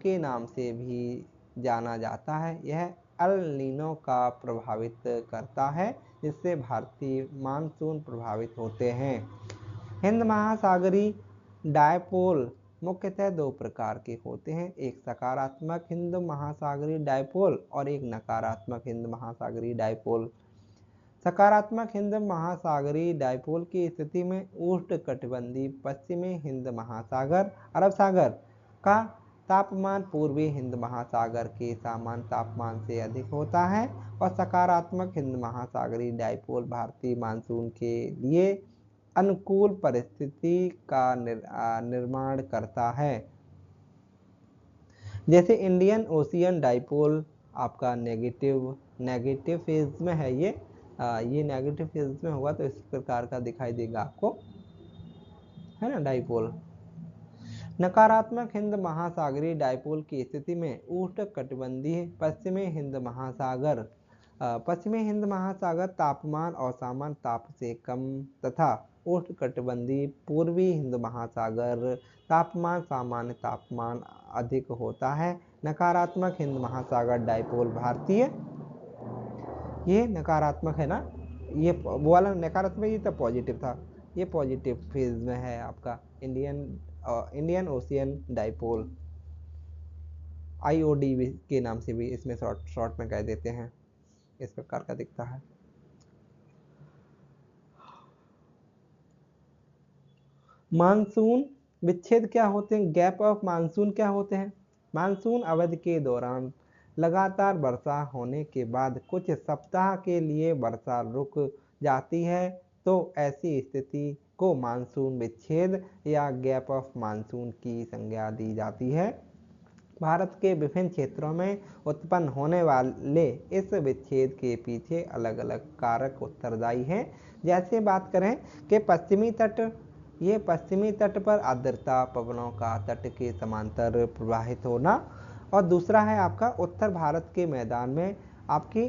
के नाम से भी जाना जाता है। यह अल नीनो का प्रभावित करता है, जिससे भारतीय मानसून प्रभावित होते हैं। हिंद महासागरीय डायपोल मुख्यतः दो प्रकार के होते हैं, एक सकारात्मक हिंद महासागरीय डायपोल और एक नकारात्मक हिंद महासागरीय डायपोल। सकारात्मक हिंद महासागरीय डायपोल की स्थिति में उष्णकटिबंधीय पश्चिमी हिंद महासागर अरब सागर का तापमान पूर्वी हिंद महासागर के सामान्य तापमान से अधिक होता है, और सकारात्मक हिंद महासागरीय डायपोल भारतीय मानसून के लिए अनुकूल परिस्थिति का निर्माण करता है। जैसे इंडियन ओशियन डायपोल आपका नेगेटिव फेज में है, ये नेगेटिव फेज में होगा तो इस प्रकार का दिखाई देगा आपको, है ना डायपोल। नकारात्मक हिंद महासागरीय डायपोल की स्थिति में उष्णकटिबंधीय पश्चिमी हिंद महासागर तापमान और सामान्य ताप से कम तथा उष्णकटिबंधीय पूर्वी हिंद महासागर तापमान सामान्य तापमान अधिक होता है। नकारात्मक हिंद महासागर डायपोल भारतीय ये नकारात्मक है ना, ये वो वाला नकारात्मक, ये तो पॉजिटिव था, ये पॉजिटिव फेज में है आपका इंडियन ओशियन डाइपोल, IOD के नाम से भी इसमें शॉर्ट में कह देते हैं, इस प्रकार का दिखता है। मानसून विच्छेद क्या होते हैं, गैप ऑफ मानसून क्या होते हैं? मानसून अवधि के दौरान लगातार वर्षा होने के बाद कुछ सप्ताह के लिए वर्षा रुक जाती है, तो ऐसी स्थिति को मानसून विच्छेद या गैप ऑफ मानसून की संज्ञा दी जाती है। भारत के विभिन्न क्षेत्रों में उत्पन्न होने वाले इस विच्छेद के पीछे अलग अलग कारक उत्तरदायी हैं। जैसे बात करें कि पश्चिमी तट, ये पश्चिमी तट पर आर्द्रता पवनों का तट के समांतर प्रवाहित होना, और दूसरा है आपका उत्तर भारत के मैदान में आपकी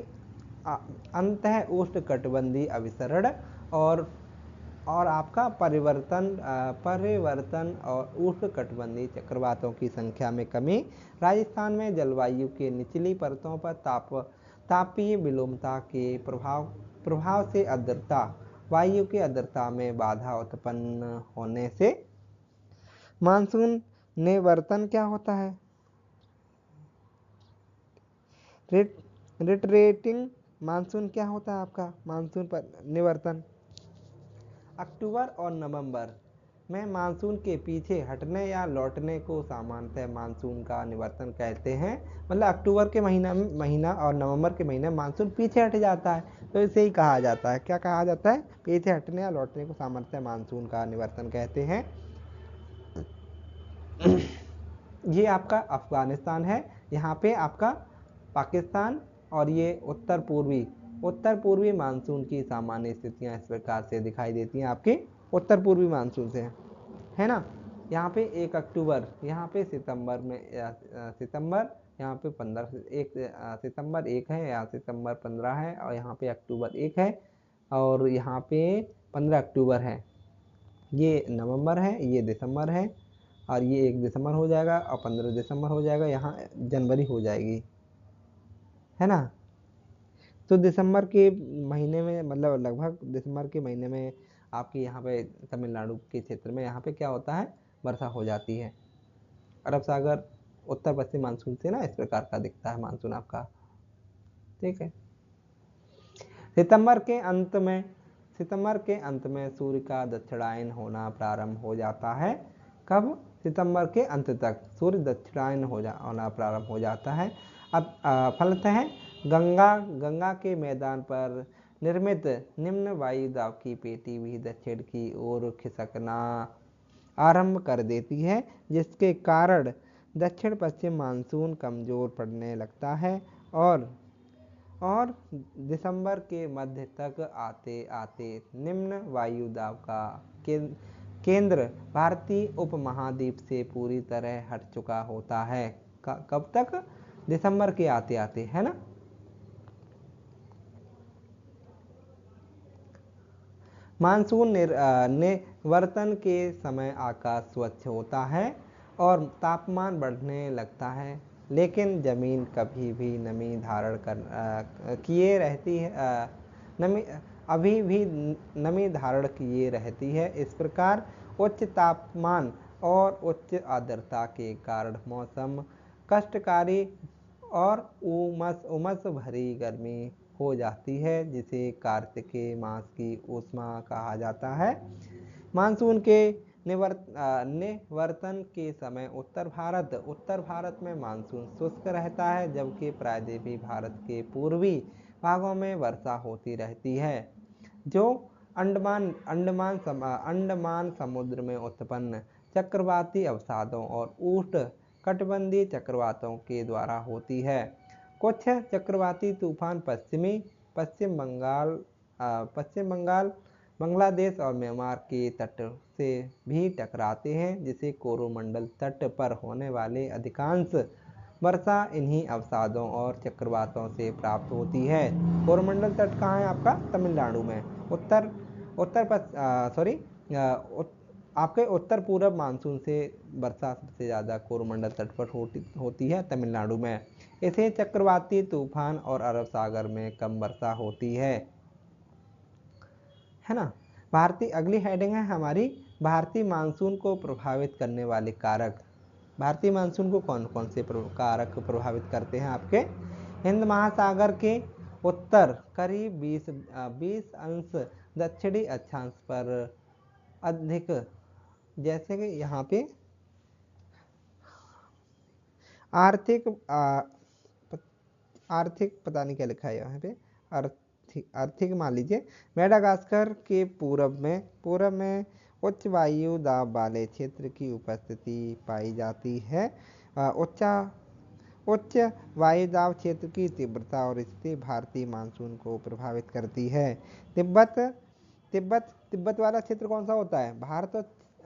अंतः उष्णकटिबंधीय अभिसरण और आपका परिवर्तन और उष्णकटिबंधीय चक्रवातों की संख्या में कमी। राजस्थान में जलवायु के निचली परतों पर तापीय विलोमता के प्रभाव से आर्द्रता, वायु की आर्द्रता में बाधा उत्पन्न होने से मानसून निवर्तन क्या होता है? रिटरेटिंग मानसून क्या होता है आपका? मानसून पर निवर्तन अक्टूबर और नवंबर में मानसून के पीछे हटने या लौटने को सामान्यतः मानसून का निवर्तन कहते हैं। मतलब अक्टूबर के महीना और नवंबर के महीने मानसून पीछे हट जाता है, तो इसे ही कहा जाता है, क्या कहा जाता है? पीछे हटने या लौटने को सामान्यतः मानसून का निवर्तन कहते हैं। ये आपका अफगानिस्तान है, यहाँ पे आपका पाकिस्तान, और ये उत्तर पूर्वी मानसून की सामान्य स्थितियां इस प्रकार से दिखाई देती हैं आपकी उत्तर पूर्वी मानसून से, है ना। यहाँ पे 1 अक्टूबर, यहाँ पे सितंबर यहाँ पे 1 सितंबर 1 है, यहाँ सितंबर 15 है, और यहाँ पे अक्टूबर 1 है, और यहाँ पे 15 अक्टूबर है। ये नवंबर है, ये दिसंबर है, और ये 1 दिसंबर हो जाएगा, और 15 दिसंबर हो जाएगा, यहाँ जनवरी हो जाएगी, है ना। तो दिसंबर के महीने में, मतलब लगभग दिसंबर के महीने में आपके यहाँ पे तमिलनाडु के क्षेत्र में यहाँ पे क्या होता है? वर्षा हो जाती है। अरब सागर उत्तर पश्चिम मानसून से ना इस प्रकार का दिखता है मानसून आपका, ठीक है। सितंबर के अंत में सूर्य का दक्षिणायन होना प्रारंभ हो जाता है। कब? सितंबर के अंत तक सूर्य दक्षिणायन होना प्रारंभ हो जाता है। अब फलतः गंगा के मैदान पर निर्मित निम्न वायु दाब की पेटी भी दक्षिण की ओर खिसकना आरंभ कर देती है, जिसके कारण दक्षिण पश्चिम मानसून कमजोर पड़ने लगता है, और दिसंबर के मध्य तक आते आते निम्न वायु दाब का केंद्र भारतीय उपमहाद्वीप से पूरी तरह हट चुका होता है। कब तक? दिसंबर के आते आते, है ना। मानसून निवर्तन के समय आकाश स्वच्छ होता है और तापमान बढ़ने लगता है, लेकिन जमीन कभी भी नमी धारण किए रहती है, अभी भी नमी धारण किए रहती है। इस प्रकार उच्च तापमान और उच्च आर्द्रता के कारण मौसम कष्टकारी और उमस भरी गर्मी हो जाती है, जिसे कार्तिकेय मास की ऊष्मा कहा जाता है। मानसून के निवर्तन के समय उत्तर भारत में मानसून शुष्क रहता है, जबकि प्रायद्वीपीय भारत के पूर्वी भागों में वर्षा होती रहती है, जो अंडमान समुद्र में उत्पन्न चक्रवाती अवसादों और उष्ण कटिबंधीय चक्रवातों के द्वारा होती है। कुछ चक्रवाती तूफान पश्चिम बंगाल, बांग्लादेश और म्यांमार के तट से भी टकराते हैं, जिसे कोरोमंडल तट पर होने वाले अधिकांश वर्षा इन्हीं अवसादों और चक्रवातों से प्राप्त होती है। कोरोमंडल तट कहाँ है आपका? तमिलनाडु में। आपके उत्तर पूर्व मानसून से वर्षा सबसे ज़्यादा कोरोमंडल तट पर होती है तमिलनाडु में। इसे चक्रवाती तूफान और अरब सागर में कम वर्षा होती है ना। भारतीय अगली हेडिंग है हमारी भारतीय मानसून को प्रभावित करने वाले कारक। भारतीय मानसून को कौन कौन से कारक प्रभावित करते हैं आपके? हिंद महासागर के उत्तर करीब 20 अंश दक्षिणी अक्षांश पर अधिक, जैसे कि यहाँ पे आर्थिक पता नहीं क्या लिखा है यहाँ पे, आर्थिक मान लीजिए। मेडागास्कर के पूर्व में उच्च वायु दाब वाले क्षेत्र की उपस्थिति पाई जाती है। उच्च वायु दाब क्षेत्र की तीव्रता और स्थिति भारतीय मानसून को प्रभावित करती है। तिब्बत वाला क्षेत्र कौन सा होता है? भारत और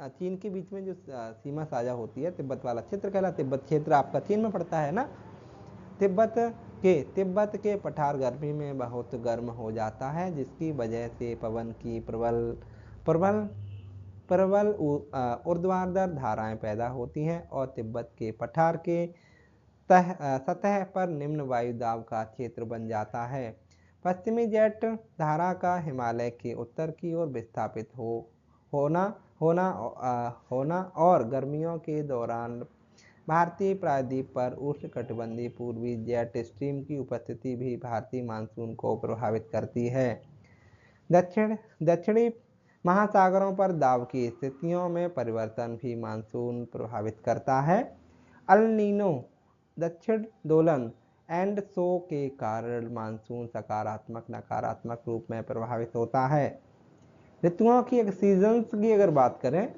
चीन के बीच में जो सीमा साझा होती है, तिब्बत वाला क्षेत्र कहलाता है। तिब्बत क्षेत्र आपका चीन में पड़ता है ना। तिब्बत के पठार गर्मी में बहुत गर्म हो जाता है, जिसकी वजह से पवन की प्रबल ऊर्ध्वाधर धाराएं पैदा होती हैं और तिब्बत के पठार के सतह पर निम्न वायु दाब का क्षेत्र बन जाता है। पश्चिमी जेट धारा का हिमालय के उत्तर की ओर विस्थापित होना और गर्मियों के दौरान भारतीय प्रायद्वीप पर उष्णकटिबंधीय पूर्वी जेट स्ट्रीम की उपस्थिति भी भारतीय मानसून को प्रभावित करती है। दक्षिणी महासागरों पर दाब की स्थितियों में परिवर्तन भी मानसून प्रभावित करता है। अल नीनो दक्षिण दोलन एंड शो के कारण मानसून सकारात्मक नकारात्मक रूप में प्रभावित होता है। ऋतुओं की सीजन्स की अगर बात करें,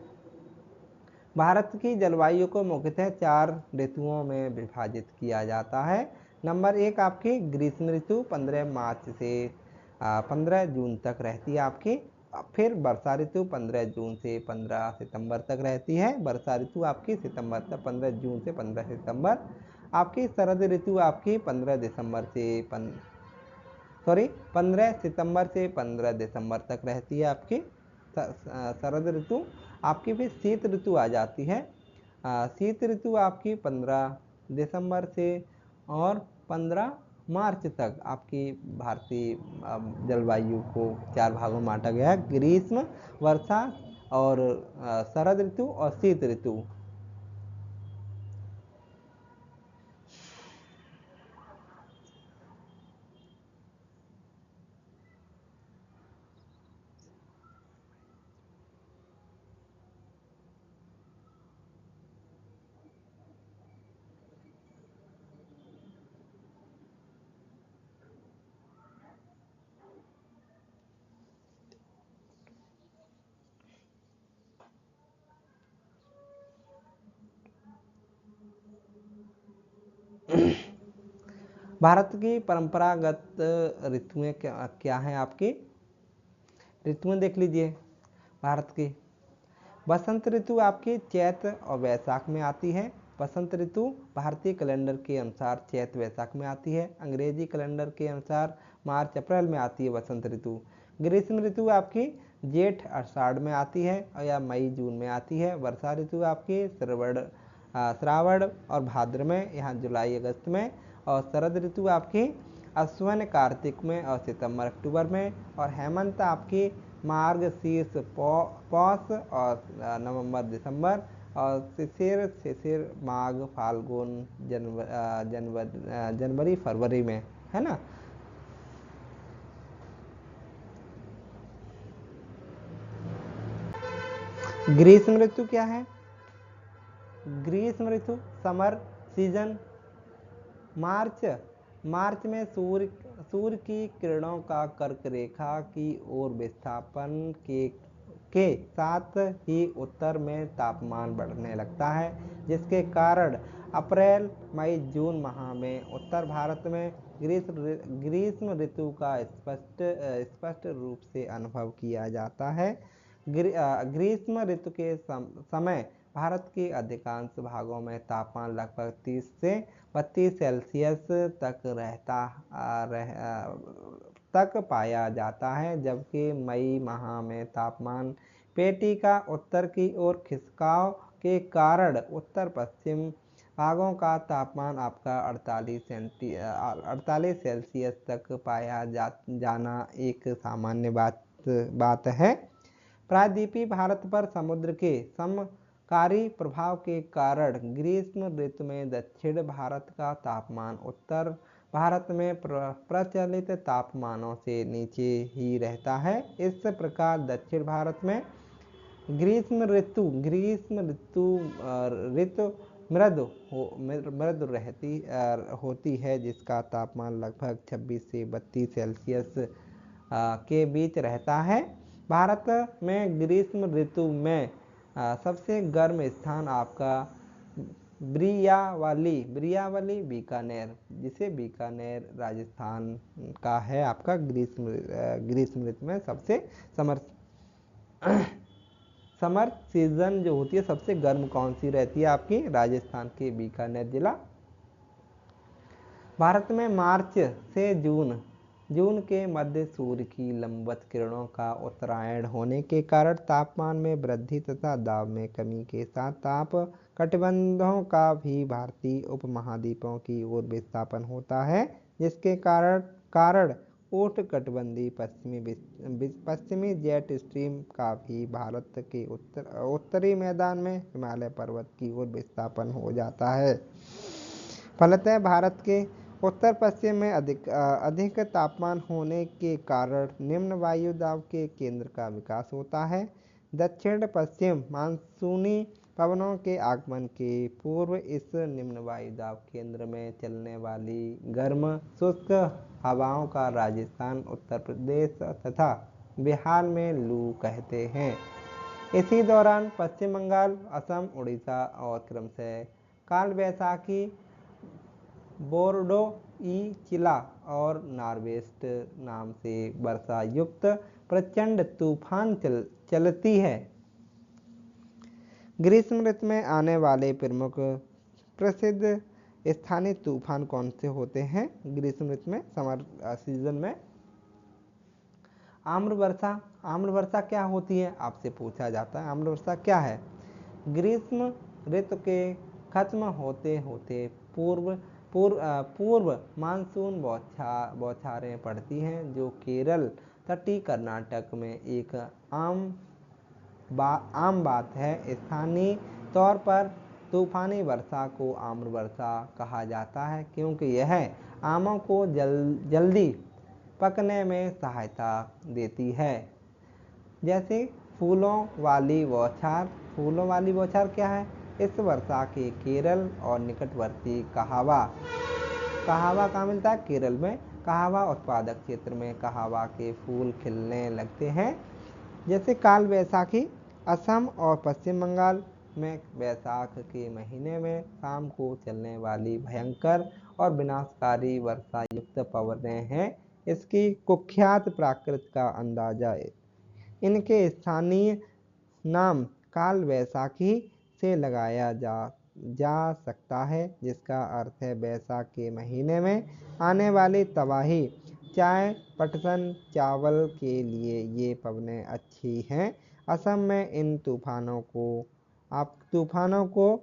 भारत की जलवायु को मुख्यतः 4 ऋतुओं में विभाजित किया जाता है। नंबर 1 आपकी ग्रीष्म ऋतु 15 मार्च से 15 जून तक रहती है आपकी। फिर वर्षा ऋतु 15 जून से 15 सितंबर तक रहती है। वर्षा ऋतु आपकी सितंबर तक 15 जून से 15 सितंबर। आपकी शरद ऋतु आपकी 15 सितंबर से 15 दिसंबर तक रहती है आपकी शरद ऋतु। आपकी फिर शीत ऋतु आ जाती है। शीत ऋतु आपकी 15 दिसंबर से और 15 मार्च तक। आपकी भारतीय जलवायु को 4 भागों में बांटा गया है: ग्रीष्म, वर्षा और शरद ऋतु और शीत ऋतु। भारत की परंपरागत ऋतुएं क्या हैं आपकी? ऋतुएं देख लीजिए भारत की। बसंत ऋतु आपकी चैत्र और वैशाख में आती है। बसंत ऋतु भारतीय कैलेंडर के अनुसार चैत्र वैशाख में आती है। अंग्रेजी कैलेंडर के अनुसार मार्च अप्रैल में आती है बसंत ऋतु। ग्रीष्म ऋतु आपकी जेठ आषाढ़ में आती है या मई जून में आती है। वर्षा ऋतु आपकी श्रावण और भाद्र में, यहाँ जुलाई अगस्त में। और शरद ऋतु आपकी अश्विन कार्तिक में और सितंबर अक्टूबर में। और हेमंत आपकी मार्गशीर्ष पौष और नवंबर दिसंबर। और शिशिर माघ फाल्गुन जनवरी फरवरी में, है ना। ग्रीष्म ऋतु क्या है? ग्रीष्म ऋतु समर सीजन मार्च में सूर्य की किरणों का कर्क रेखा की ओर विस्थापन के साथ ही उत्तर में तापमान बढ़ने लगता है, जिसके कारण अप्रैल मई जून माह में उत्तर भारत में ग्रीष्म ऋतु का स्पष्ट रूप से अनुभव किया जाता है। ग्रीष्म ऋतु के समय भारत के अधिकांश भागों में तापमान लगभग 30 से 32 सेल्सियस तक पाया जाता है, जबकि मई माह में तापमान पेटी का उत्तर की ओर खिसकाव के कारण उत्तर पश्चिम भागों का तापमान आपका 48 सेल्सियस तक पाया जाना एक सामान्य बात है। प्रायद्वीपीय भारत पर समुद्र के समकारी प्रभाव के कारण ग्रीष्म ऋतु में दक्षिण भारत का तापमान उत्तर भारत में प्रचलित तापमानों से नीचे ही रहता है। इस प्रकार दक्षिण भारत में ग्रीष्म ऋतु मृदु होती है, जिसका तापमान लगभग 26 से 32 सेल्सियस के बीच रहता है। भारत में ग्रीष्म ऋतु में सबसे गर्म स्थान आपका ब्रियावली बीकानेर, जिसे बीकानेर राजस्थान का है, आपका ग्रीष्म ऋतु में सबसे समर सीजन जो होती है सबसे गर्म कौन सी रहती है आपकी? राजस्थान के बीकानेर जिला। भारत में मार्च से जून के मध्य सूर्य की लंबवत किरणों का उत्तरायण होने के कारण तापमान में वृद्धि तथा दाब में कमी के साथ ताप कटिबंधों का भी भारतीय उपमहाद्वीपों की ओर विस्थापन होता है, जिसके कारण उष्णकटिबंधीय पश्चिमी जेट स्ट्रीम का भी भारत के उत्तरी मैदान में हिमालय पर्वत की ओर विस्थापन हो जाता है। फलतः भारत के उत्तर पश्चिम में अधिक तापमान होने के कारण निम्न वायु दाब के केंद्र का विकास होता है। दक्षिण पश्चिम मानसूनी पवनों के आगमन के पूर्व इस निम्न वायु दाब केंद्र में चलने वाली गर्म शुष्क हवाओं का राजस्थान, उत्तर प्रदेश तथा बिहार में लू कहते हैं। इसी दौरान पश्चिम बंगाल, असम, उड़ीसा और क्रमशः काल वैसाखी, बोरडोइचिला और नॉर्वेस्ट नाम से वर्षा युक्त प्रचंड तूफान चलती है। ग्रीष्म ऋतु में आने वाले प्रमुख प्रसिद्ध स्थानीय तूफान कौन से होते हैं? ग्रीष्म ऋतु में समर सीजन में आम्र वर्षा क्या होती है आपसे पूछा जाता है। आम्र वर्षा क्या है? ग्रीष्म ऋतु के खत्म होते होते पूर्व मानसून बौछारें पड़ती हैं, जो केरल, तटीय कर्नाटक में एक आम बात है। स्थानीय तौर पर तूफानी वर्षा को आम्र वर्षा कहा जाता है, क्योंकि यह आमों को जल्दी पकने में सहायता देती है। जैसे फूलों वाली बौछार क्या है? इस वर्षा के केरल और निकटवर्ती कहावा कहाँ मिलता है? केरल में कहावा उत्पादक क्षेत्र में कहावा के फूल खिलने लगते हैं। जैसे काल वैसाखी असम और पश्चिम बंगाल में वैसाख के महीने में शाम को चलने वाली भयंकर और विनाशकारी वर्षा युक्त पवनें हैं। इसकी कुख्यात प्रकृति का अंदाजा इनके स्थानीय नाम काल वैसाखी से लगाया जा सकता है, जिसका अर्थ है वैसाख के महीने में आने वाली तबाही। चाय, पटसन, चावल के लिए ये पवनें अच्छी हैं। असम में इन तूफानों को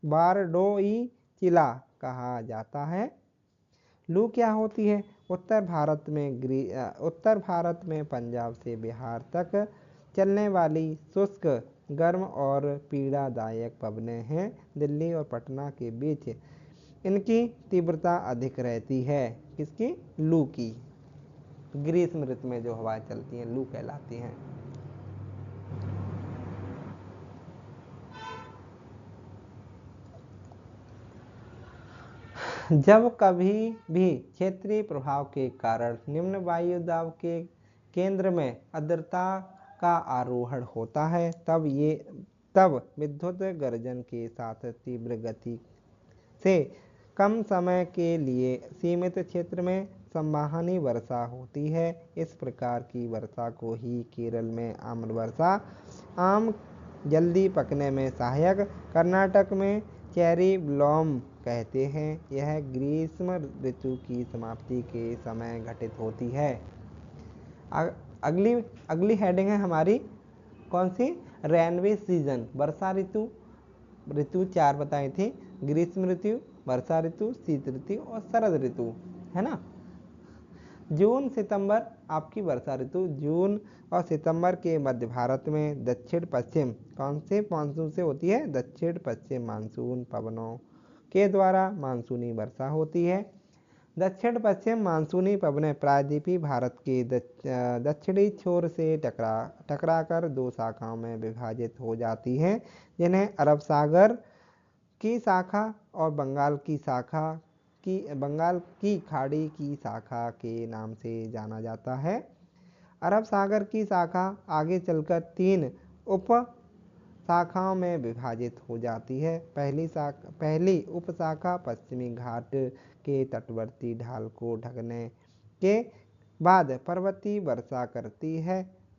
बारडोइचिला कहा जाता है। लू क्या होती है? उत्तर भारत में पंजाब से बिहार तक चलने वाली शुष्क, गर्म और पीड़ादायक पवनें हैं। दिल्ली और पटना के बीच इनकी तीव्रता अधिक रहती है। किसकी? लू की। ग्रीष्म ऋतु में जो हवाएं चलती हैं लू कहलाती हैं। जब कभी भी क्षेत्रीय प्रभाव के कारण निम्न वायु दाब के केंद्र में आर्द्रता का आरोहण होता है, तब विद्युत गर्जन के साथ तीव्र गति से कम समय के लिए सीमित क्षेत्र में संवहनी वर्षा होती है। इस प्रकार की वर्षा को ही केरल में आम्र वर्षा, आम जल्दी पकने में सहायक, कर्नाटक में चेरी ब्लॉम कहते हैं। यह ग्रीष्म ऋतु की समाप्ति के समय घटित होती है। अगली हेडिंग है हमारी कौन सी? रेनवे सीजन, वर्षा ऋतु। ऋतु 4 बताई थी, ग्रीष्म ऋतु, वर्षा ऋतु, शीत ऋतु और शरद ऋतु, है ना। जून सितंबर आपकी वर्षा ऋतु। जून और सितंबर के मध्य भारत में दक्षिण पश्चिम कौन से मानसून से होती है? दक्षिण पश्चिम मानसून पवनों के द्वारा मानसूनी वर्षा होती है। दक्षिण पश्चिम मानसूनी पवनें प्रायद्वीपीय भारत के दक्षिणी छोर से टकराकर 2 शाखाओं में विभाजित हो जाती हैं, जिन्हें अरब सागर की शाखा और बंगाल की खाड़ी की शाखा के नाम से जाना जाता है। अरब सागर की शाखा आगे चलकर 3 उप शाखाओं में विभाजित हो जाती है। पहली उपशाखा पश्चिमी घाट के तटवर्ती ढाल को ढकने के बाद पर्वतीय वर्षा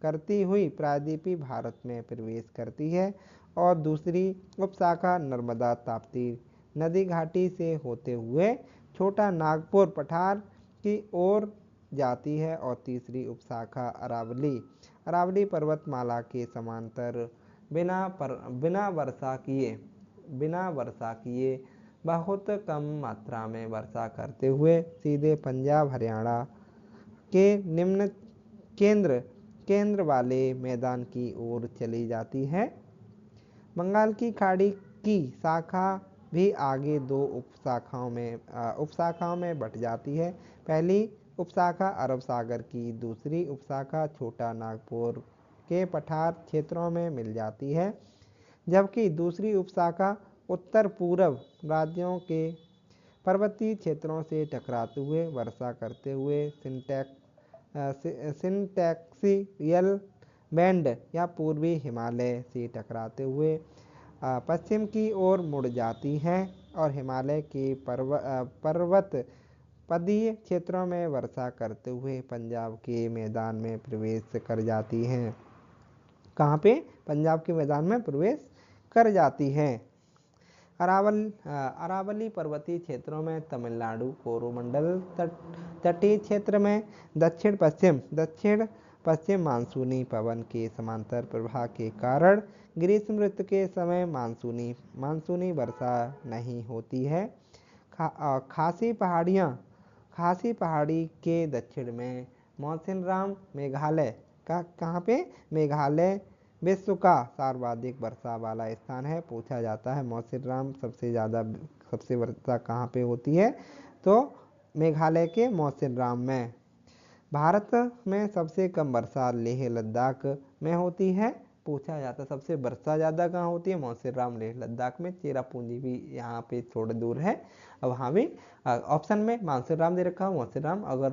करती हुई प्रायद्वीपीय भारत में प्रवेश करती है, और दूसरी उपशाखा नर्मदा ताप्ती नदी घाटी से होते हुए छोटा नागपुर पठार की ओर जाती है, और तीसरी उपशाखा अरावली पर्वतमाला के समांतर बिना वर्षा किए बहुत कम मात्रा में वर्षा करते हुए सीधे पंजाब हरियाणा के निम्न केंद्र वाले मैदान की ओर चली जाती है। बंगाल की खाड़ी की शाखा भी आगे 2 उपशाखाओं में बट जाती है। पहली उपशाखा अरब सागर की, दूसरी उपशाखा छोटा नागपुर के पठार क्षेत्रों में मिल जाती है, जबकि दूसरी उपशाखा उत्तर पूर्व राज्यों के पर्वतीय क्षेत्रों से टकराते हुए वर्षा करते हुए सिंटैक्सियल बैंड या पूर्वी हिमालय से टकराते हुए पश्चिम की ओर मुड़ जाती है, और हिमालय के पर्वत पदीय क्षेत्रों में वर्षा करते हुए पंजाब के मैदान में प्रवेश कर जाती हैं। कहाँ पे? पंजाब के मैदान में प्रवेश कर जाती हैं। अरावली पर्वतीय क्षेत्रों में तमिलनाडु कोरोमंडल तटीय क्षेत्र में दक्षिण पश्चिम मानसूनी पवन के समांतर प्रवाह के कारण ग्रीष्म ऋतु के समय मानसूनी वर्षा नहीं होती है। खासी पहाड़ी के दक्षिण में मौसिनराम मेघालय का, कहाँ पे? मेघालय विश्व का सर्वाधिक वर्षा वाला स्थान है। पूछा जाता है मौसिनराम सबसे वर्षा कहाँ पे होती है? तो मेघालय के मौसिनराम में। भारत में सबसे कम वर्षा लेह लद्दाख में होती है। पूछा जाता है सबसे वर्षा ज़्यादा कहाँ होती है? मौसिनराम लेह लद्दाख में। चेरापूंजी भी यहाँ पे थोड़ा दूर है, और वहाँ भी ऑप्शन में मौसिनराम दे रखा है, मौसिनराम। अगर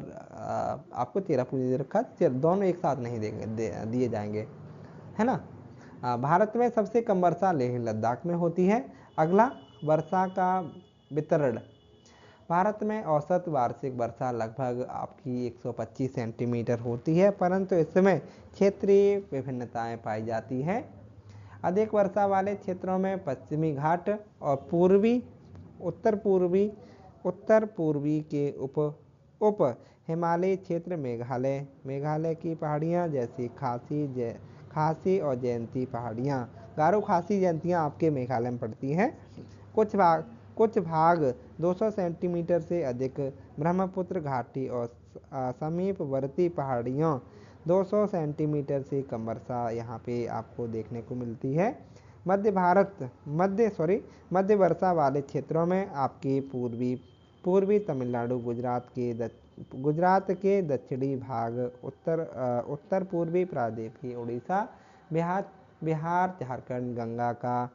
आपको चेरापूंजी दे रखा है, दोनों एक साथ नहीं दिए जाएंगे, है ना। भारत में सबसे कम वर्षा लेह लद्दाख में होती है। अगला, वर्षा का वितरण। भारत में औसत वार्षिक वर्षा लगभग आपकी 125 सेंटीमीटर होती है, परंतु इसमें क्षेत्रीय विभिन्नताएं पाई जाती हैं। अधिक वर्षा वाले क्षेत्रों में पश्चिमी घाट और उत्तर पूर्वी के उप हिमालयी क्षेत्र, मेघालय की पहाड़ियाँ जैसी खासी और जयंती पहाड़ियाँ, गारो खासी जयंतियाँ आपके मेघालय में पड़ती हैं। कुछ भाग 200 सेंटीमीटर से अधिक, ब्रह्मपुत्र घाटी और समीपवर्ती पहाड़ियों 200 सेंटीमीटर से कम वर्षा यहाँ पे आपको देखने को मिलती है। मध्य वर्षा वाले क्षेत्रों में आपके पूर्वी तमिलनाडु, गुजरात के दक्षिणी भाग, उत्तर पूर्वी प्रायद्वीपीय उड़ीसा, बिहार, झारखंड, गंगा का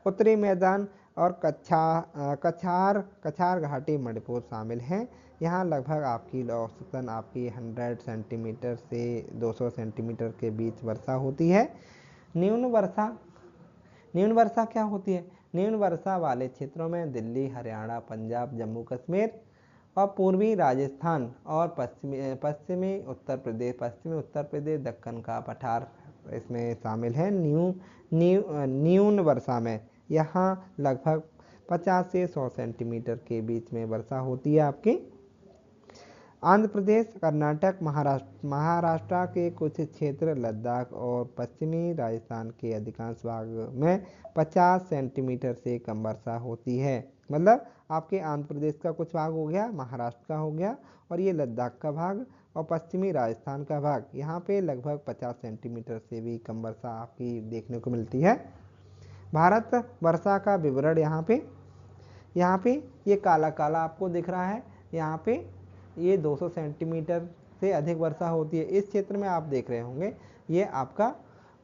उत्तरी मैदान और कछार घाटी, मणिपुर शामिल हैं। यहाँ लगभग आपकी औसतन 100 सेंटीमीटर से 200 सेंटीमीटर के बीच वर्षा होती है। न्यून वर्षा क्या होती है? न्यून वर्षा वाले क्षेत्रों में दिल्ली, हरियाणा, पंजाब, जम्मू कश्मीर और पूर्वी राजस्थान और पश्चिमी उत्तर प्रदेश, दक्कन का पठार इसमें शामिल है। न्यून वर्षा में यहाँ लगभग 50 से 100 सेंटीमीटर के बीच में वर्षा होती है आपकी। आंध्र प्रदेश, कर्नाटक, महाराष्ट्र के कुछ क्षेत्र, लद्दाख और पश्चिमी राजस्थान के अधिकांश भाग में 50 सेंटीमीटर से कम वर्षा होती है। मतलब आपके आंध्र प्रदेश का कुछ भाग हो गया, महाराष्ट्र का हो गया, और ये लद्दाख का भाग और पश्चिमी राजस्थान का भाग, यहाँ पे लगभग 50 सेंटीमीटर से भी कम वर्षा आपकी देखने को मिलती है। भारत वर्षा का विवरण यहाँ पे ये काला काला आपको दिख रहा है, यहाँ पे ये 200 सेंटीमीटर से अधिक वर्षा होती है। इस क्षेत्र में आप देख रहे होंगे ये आपका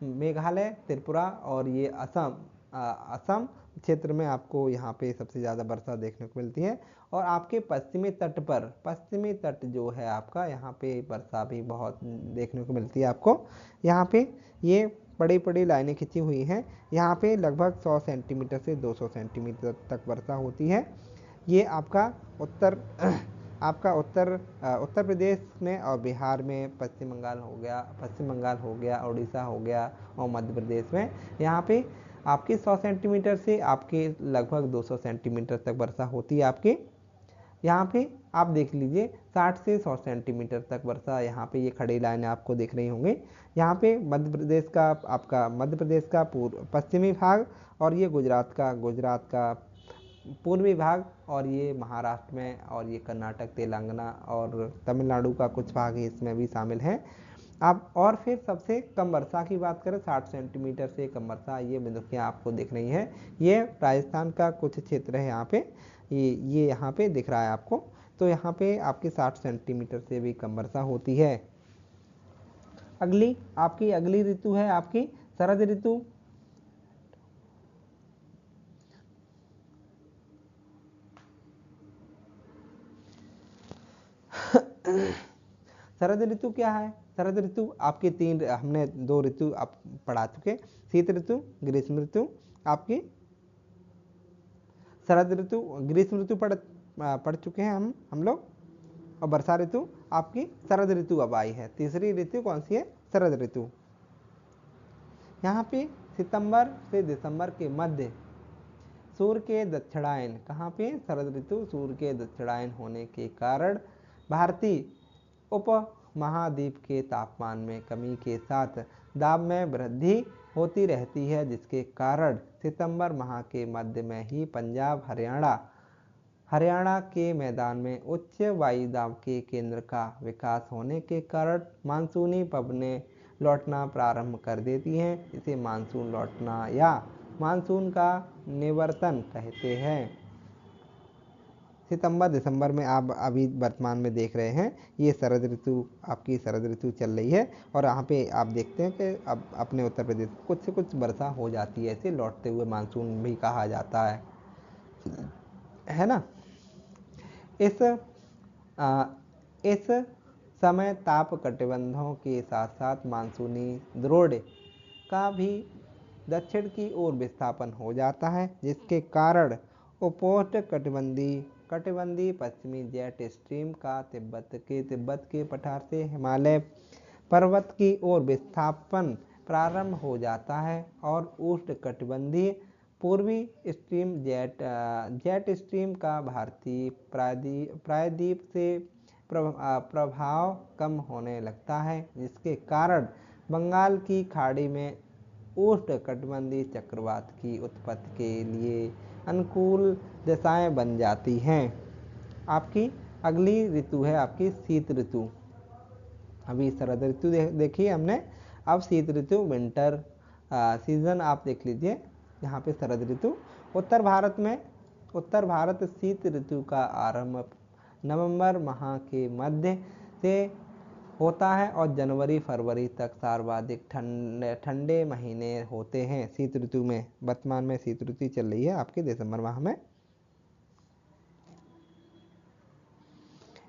मेघालय, त्रिपुरा और ये असम क्षेत्र में आपको यहाँ पे सबसे ज़्यादा वर्षा देखने को मिलती है। और आपके पश्चिमी तट जो है आपका, यहाँ पे वर्षा भी बहुत देखने को मिलती है आपको। यहाँ पे ये बड़ी बड़ी लाइनें खिंची हुई हैं, यहाँ पे लगभग 100 सेंटीमीटर से 200 सेंटीमीटर तक वर्षा होती है। ये आपका उत्तर प्रदेश में और बिहार में, पश्चिम बंगाल हो गया, उड़ीसा हो गया और मध्य प्रदेश में यहाँ पे आपकी 100 सेंटीमीटर से आपके लगभग 200 सेंटीमीटर तक वर्षा होती है आपके। यहाँ पे आप देख लीजिए 60 से 100 सेंटीमीटर तक वर्षा, यहाँ पे ये खड़ी लाइनें आपको दिख रही होंगी। यहाँ पे मध्य प्रदेश का पश्चिमी भाग और ये गुजरात का पूर्वी भाग, और ये महाराष्ट्र में, और ये कर्नाटक, तेलंगाना और तमिलनाडु का कुछ भाग इसमें भी शामिल है। अब और फिर सबसे कम वर्षा की बात करें, 60 सेंटीमीटर से कम वर्षा, ये बिंदुएं आपको दिख रही हैं। ये राजस्थान का कुछ क्षेत्र है, यहाँ पे ये यहाँ पे दिख रहा है आपको। तो यहाँ पे आपकी 60 सेंटीमीटर से भी कम वर्षा होती है। अगली ऋतु है आपकी शरद ऋतु। शरद ऋतु क्या है? शरद ऋतु आपकी हमने 2 ऋतु आप पढ़ा चुके, शीत ऋतु, ग्रीष्म ऋतु। आपकी शरद ऋतु, ग्रीष्म ऋतु पढ़ चुके हैं हम लोग, और वर्षा ऋतु आपकी शरद ऋतु अब आई है। तीसरी ऋतु कौन सी है? शरद ऋतु। यहाँ पे सितंबर से दिसंबर के मध्य सूर्य के दक्षिणायन, कहाँ पे? शरद ऋतु सूर्य के दक्षिणायन होने के कारण भारतीय उपमहाद्वीप के तापमान में कमी के साथ दाब में वृद्धि होती रहती है, जिसके कारण सितंबर माह के मध्य में ही पंजाब, हरियाणा के मैदान में उच्च वायुदाब के केंद्र का विकास होने के कारण मानसूनी पवनें लौटना प्रारंभ कर देती हैं। इसे मानसून लौटना या मानसून का निवर्तन कहते हैं। सितंबर दिसंबर में आप अभी वर्तमान में देख रहे हैं, ये आपकी शरद ऋतु चल रही है। और यहाँ पे आप देखते हैं कि अब अपने उत्तर प्रदेश कुछ से कुछ वर्षा हो जाती है, इसे लौटते हुए मानसून भी कहा जाता है ना। इस समय ताप कटिबंधों के साथ साथ मानसूनी द्रोण का भी दक्षिण की ओर विस्थापन हो जाता है, जिसके कारण उपोष्ण कटिबंधी पश्चिमी जेट स्ट्रीम का तिब्बत के पठार से हिमालय पर्वत की ओर विस्थापन प्रारंभ हो जाता है, और उष्ण कटिबंधी पूर्वी स्ट्रीम जेट स्ट्रीम का भारतीय प्रायद्वीप से प्रभाव कम होने लगता है, जिसके कारण बंगाल की खाड़ी में उष्ण कटिबंधी चक्रवात की उत्पत्ति के लिए अनुकूल दशाएं बन जाती हैं। आपकी अगली ऋतु है आपकी शीत ऋतु। अभी शरद ऋतु देखी हमने, अब शीत ऋतु, विंटर सीजन आप देख लीजिए। यहाँ पे शरद ऋतु, उत्तर भारत शीत ऋतु का आरंभ नवंबर माह के मध्य से होता है और जनवरी फरवरी तक सर्वाधिक ठंडे महीने होते हैं शीत ऋतु में। वर्तमान में शीत ऋतु चल रही है आपके दिसंबर माह में।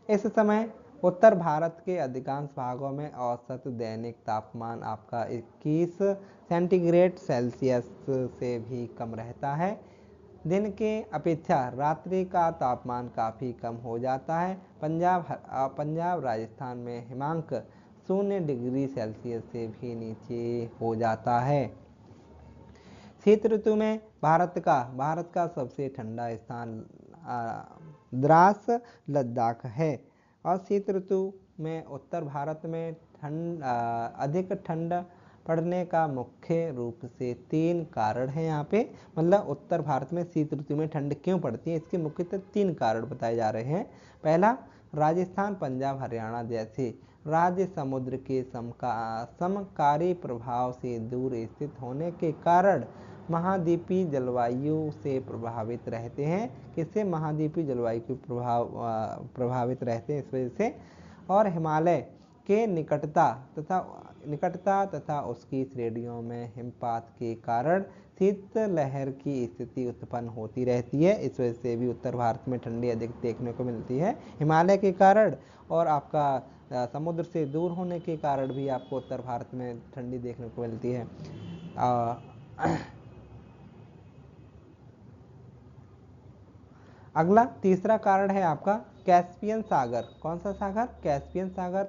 इस समय उत्तर भारत के अधिकांश भागों में औसत दैनिक तापमान आपका 21 सेंटीग्रेड सेल्सियस से भी कम रहता है। दिन के अपेक्षा रात्रि का तापमान काफ़ी कम हो जाता है। पंजाब राजस्थान में हिमांक 0 डिग्री सेल्सियस से भी नीचे हो जाता है। शीत ऋतु में भारत का सबसे ठंडा स्थान द्रास लद्दाख है। और शीत ऋतु में उत्तर भारत में अधिक ठंड पड़ने का मुख्य रूप से 3 कारण हैं यहाँ पे। मतलब उत्तर भारत में शीत ऋतु में ठंड क्यों पड़ती है, इसके मुख्यतः 3 कारण बताए जा रहे हैं। पहला, राजस्थान, पंजाब, हरियाणा जैसे राज्य समुद्र के समकारी प्रभाव से दूर स्थित होने के कारण महाद्वीपीय जलवायु से प्रभावित रहते हैं। किससे? महाद्वीपीय जलवायु के प्रभावित रहते हैं इस वजह से। और हिमालय के निकटता तथा उसकी श्रेणियों में हिमपात के कारण शीतलहर की स्थिति उत्पन्न होती रहती है। इस वजह से भी उत्तर भारत में ठंडी अधिक देखने को मिलती है, हिमालय के कारण। और आपका समुद्र से दूर होने के कारण भी आपको उत्तर भारत में ठंडी देखने को मिलती है। अगला तीसरा कारण है आपका कैस्पियन सागर। कौन सा सागर? कैस्पियन सागर।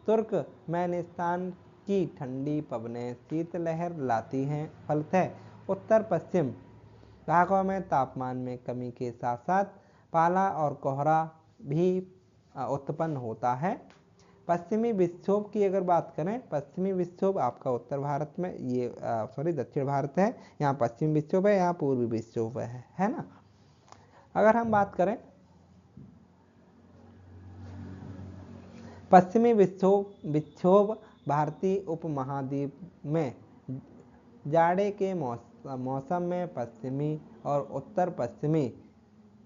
तुर्कमेनिस्तान की ठंडी पवनें शीतलहर लाती हैं। फलतः उत्तर पश्चिम भागों में तापमान में कमी के साथ साथ पाला और कोहरा भी उत्पन्न होता है। पश्चिमी विक्षोभ की अगर बात करें, पश्चिमी विक्षोभ आपका उत्तर भारत में दक्षिण भारत है, यहाँ पश्चिमी विक्षोभ है, यहाँ पूर्वी विक्षोभ है ना। अगर हम बात करें पश्चिमी विक्षोभ भारतीय उपमहाद्वीप में जाड़े के मौसम में पश्चिमी और उत्तर पश्चिमी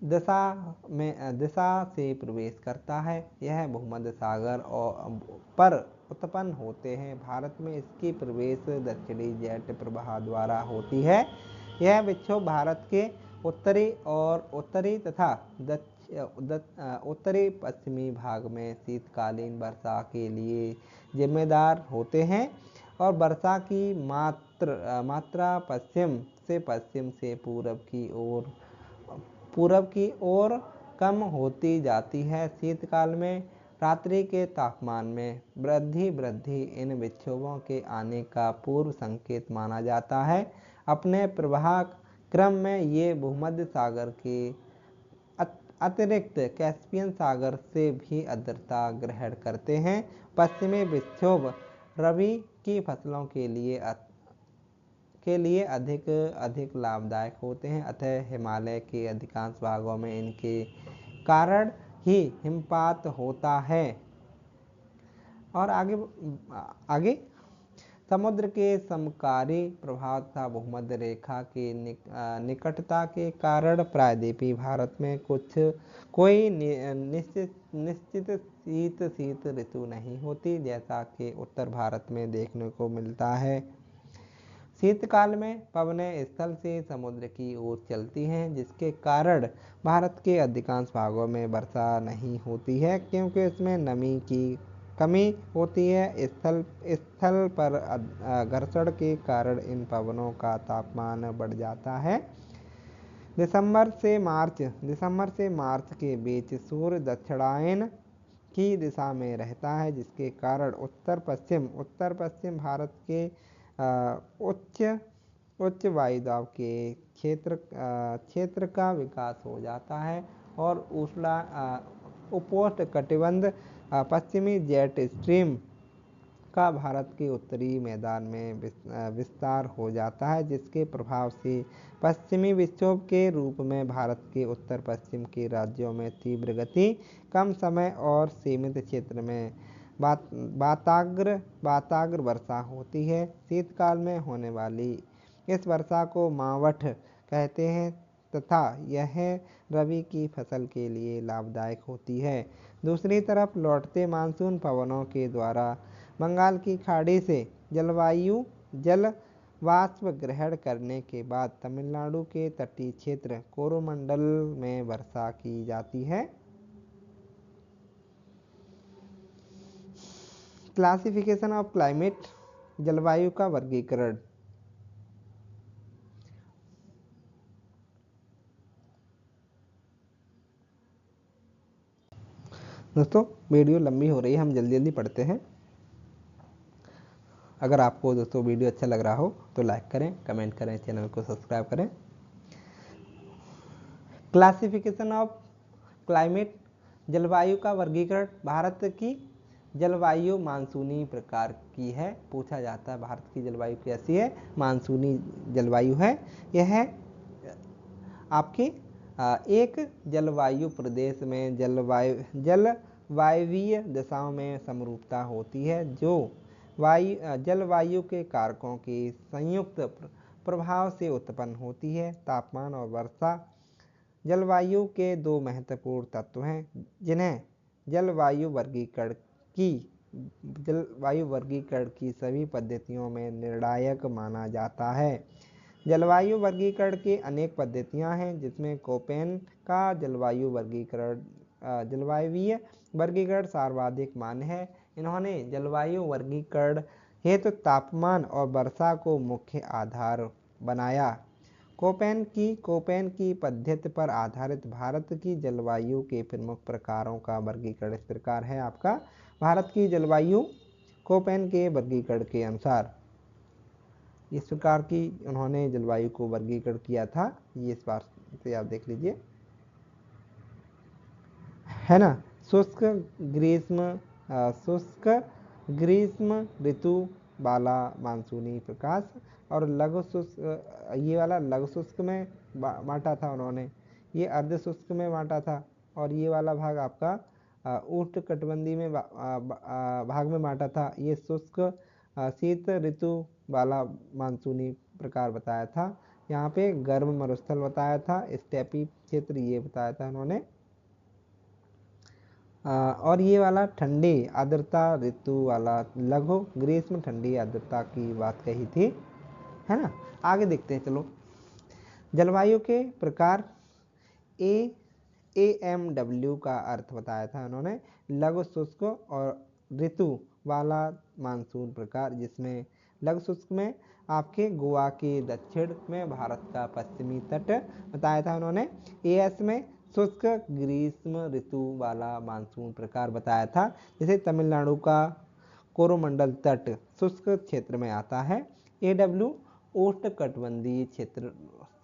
दिशा से प्रवेश करता है। यह भूमध्य सागर पर उत्पन्न होते हैं। भारत में इसकी प्रवेश दक्षिणी जेट प्रवाह द्वारा होती है। यह विक्षोभ भारत के उत्तरी तथा उत्तरी पश्चिमी भाग में शीतकालीन वर्षा के लिए जिम्मेदार होते हैं और वर्षा की मात्रा पश्चिम से पूरब की ओर कम होती जाती है। शीतकाल में रात्रि के तापमान में वृद्धि इन विक्षोभों के आने का पूर्व संकेत माना जाता है। अपने प्रवाह क्रम में ये भूमध्य सागर के अतिरिक्त कैस्पियन सागर से भी आर्द्रता ग्रहण करते हैं। पश्चिमी विक्षोभ रबी की फसलों के लिए अधिक लाभदायक होते हैं। अतः हिमालय के अधिकांश भागों में इनके कारण ही हिमपात होता है। और आगे समुद्र के समकारी प्रभाव तथा भूमध्य रेखा के निकटता के कारण प्रायद्वीपीय भारत में कोई निश्चित शीत ऋतु नहीं होती, जैसा कि उत्तर भारत में देखने को मिलता है। शीतकाल में पवनें स्थल से समुद्र की ओर चलती हैं, जिसके कारण भारत के अधिकांश भागों में वर्षा नहीं होती है, क्योंकि इसमें नमी की कमी होती है। स्थल पर घर्षण के कारण इन पवनों का तापमान बढ़ जाता है। दिसंबर से मार्च के बीच सूर्य दक्षिणायन की दिशा में रहता है, जिसके कारण उत्तर पश्चिम भारत के उच्च वायुदाब के क्षेत्र का विकास हो जाता है और उपोष्णकटिबंध पश्चिमी जेट स्ट्रीम का भारत के उत्तरी मैदान में विस्तार हो जाता है, जिसके प्रभाव से पश्चिमी विक्षोभ के रूप में भारत के उत्तर पश्चिम के राज्यों में तीव्र गति, कम समय और सीमित क्षेत्र में बाताग्र वर्षा होती है। शीतकाल में होने वाली इस वर्षा को मावठ कहते हैं तथा यह रबी की फसल के लिए लाभदायक होती है। दूसरी तरफ लौटते मानसून पवनों के द्वारा बंगाल की खाड़ी से जल वाष्प ग्रहण करने के बाद तमिलनाडु के तटीय क्षेत्र कोरोमंडल में वर्षा की जाती है। क्लासिफिकेशन ऑफ क्लाइमेट, जलवायु का वर्गीकरण। दोस्तों वीडियो लंबी हो रही है, हम जल्दी पढ़ते हैं। अगर आपको दोस्तों वीडियो अच्छा लग रहा हो तो लाइक करें, कमेंट करें, चैनल को सब्सक्राइब करें। क्लासिफिकेशन ऑफ क्लाइमेट, जलवायु का वर्गीकरण, भारत की जलवायु मानसूनी प्रकार की है। पूछा जाता है भारत की जलवायु कैसी है, मानसूनी जलवायु है। यह आपकी एक जलवायु प्रदेश में जलवायवीय दिशाओं में समरूपता होती है, जो जलवायु के कारकों के संयुक्त प्रभाव से उत्पन्न होती है। तापमान और वर्षा जलवायु के दो महत्वपूर्ण तत्व हैं, जिन्हें जलवायु वर्गीकरण की सभी पद्धतियों में निर्णायक माना जाता है। जलवायु वर्गीकरण की अनेक पद्धतियां हैं, जिसमें कोपेन का जलवायवीय वर्गीकरण सर्वाधिक मान्य है। इन्होंने जलवायु वर्गीकरण हेतु तापमान और वर्षा को मुख्य आधार बनाया। कोपेन की पद्धति पर आधारित भारत की जलवायु के प्रमुख प्रकारों का वर्गीकरण इस प्रकार है। आपका भारत की जलवायु कोपेन के वर्गीकरण के अनुसार इस प्रकार की उन्होंने जलवायु को वर्गीकरण किया था। ये इस बार से आप देख लीजिए, है ना। शुष्क ग्रीष्म ऋतु वाला मानसूनी प्रकाश और लघु शुष्क, ये वाला लघु शुष्क में बांटा था उन्होंने, ये अर्ध शुष्क में बांटा था, और ये वाला भाग आपका उष्णकटिबंधीय में भाग में बांटा था। ये शुष्क शीत ऋतु वाला मानसूनी प्रकार बताया था। यहाँ पे गर्म मरुस्थल बताया था, स्टेपी क्षेत्र ये बताया था उन्होंने, और ये वाला ठंडी आर्द्रता ऋतु वाला लघु ग्रीष्म ठंडी आर्द्रता की बात कही थी, है ना। आगे देखते हैं, चलो। जलवायु के प्रकार AMW का अर्थ बताया था उन्होंने, लघु शुष्क और ऋतु वाला मानसून प्रकार, जिसमें लघु शुष्क में आपके गोवा के दक्षिण में भारत का पश्चिमी तट बताया था उन्होंने। AS में शुष्क ग्रीष्म ऋतु वाला मानसून प्रकार बताया था, जैसे तमिलनाडु का कोरोमंडल तट शुष्क क्षेत्र में आता है। AW उष्णकटिबंधीय क्षेत्र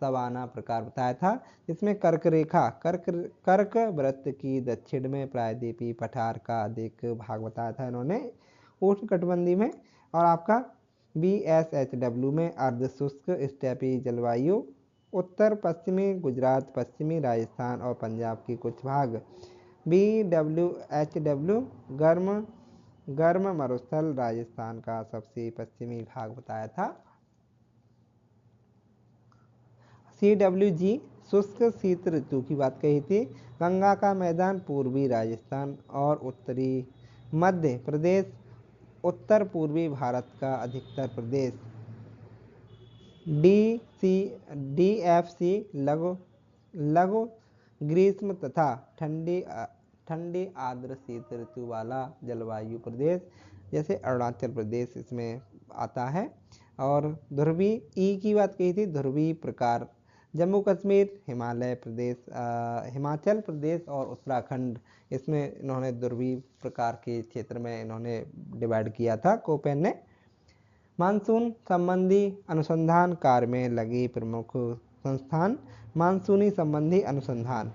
सवाना प्रकार बताया था, जिसमें कर्क वृत्त की दक्षिण में प्रायद्वीपीय पठार का अधिक भाग बताया था इन्होंने उष्णकटिबंधीय में। और आपका BSHW में अर्ध शुष्क स्टेपी जलवायु, उत्तर पश्चिमी गुजरात, पश्चिमी राजस्थान और पंजाब के कुछ भाग। BWHW गर्म मरुस्थल, राजस्थान का सबसे पश्चिमी भाग बताया था। CWG शुष्क शीत ऋतु की बात कही थी, गंगा का मैदान, पूर्वी राजस्थान और उत्तरी मध्य प्रदेश, उत्तर पूर्वी भारत का अधिकतर प्रदेश। DFC लघु ग्रीष्म तथा ठंडी आर्द्र शीत ऋतु वाला जलवायु प्रदेश, जैसे अरुणाचल प्रदेश इसमें आता है। और ध्रुवी की बात कही थी, ध्रुवी प्रकार जम्मू कश्मीर, हिमाचल प्रदेश और उत्तराखंड, इसमें इन्होंने ध्रुवी प्रकार के क्षेत्र में इन्होंने डिवाइड किया था कोपेन ने। मानसून संबंधी अनुसंधान कार्य में लगे प्रमुख संस्थान। मानसूनी संबंधी अनुसंधान,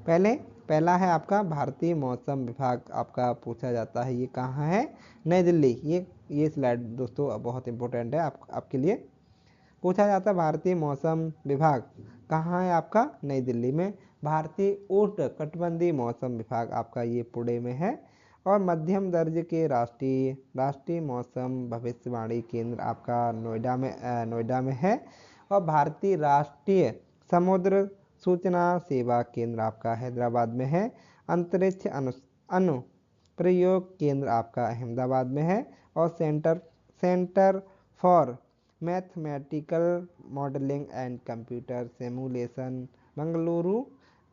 पहला है आपका भारतीय मौसम विभाग, आपका पूछा जाता है ये कहाँ है, नई दिल्ली। ये स्लाइड दोस्तों बहुत इंपॉर्टेंट है आपके लिए। पूछा जाता है भारतीय मौसम विभाग कहाँ है आपका, नई दिल्ली में। भारतीय उष्णकटिबंधीय मौसम विभाग आपका ये पुणे में है। और मध्यम दर्जे के राष्ट्रीय मौसम भविष्यवाणी केंद्र आपका नोएडा में है। और भारतीय राष्ट्रीय समुद्र सूचना सेवा केंद्र आपका हैदराबाद में है। अंतरिक्ष अनुप्रयोग केंद्र आपका अहमदाबाद में है। और centre for mathematical modelling and computer simulation Bengaluru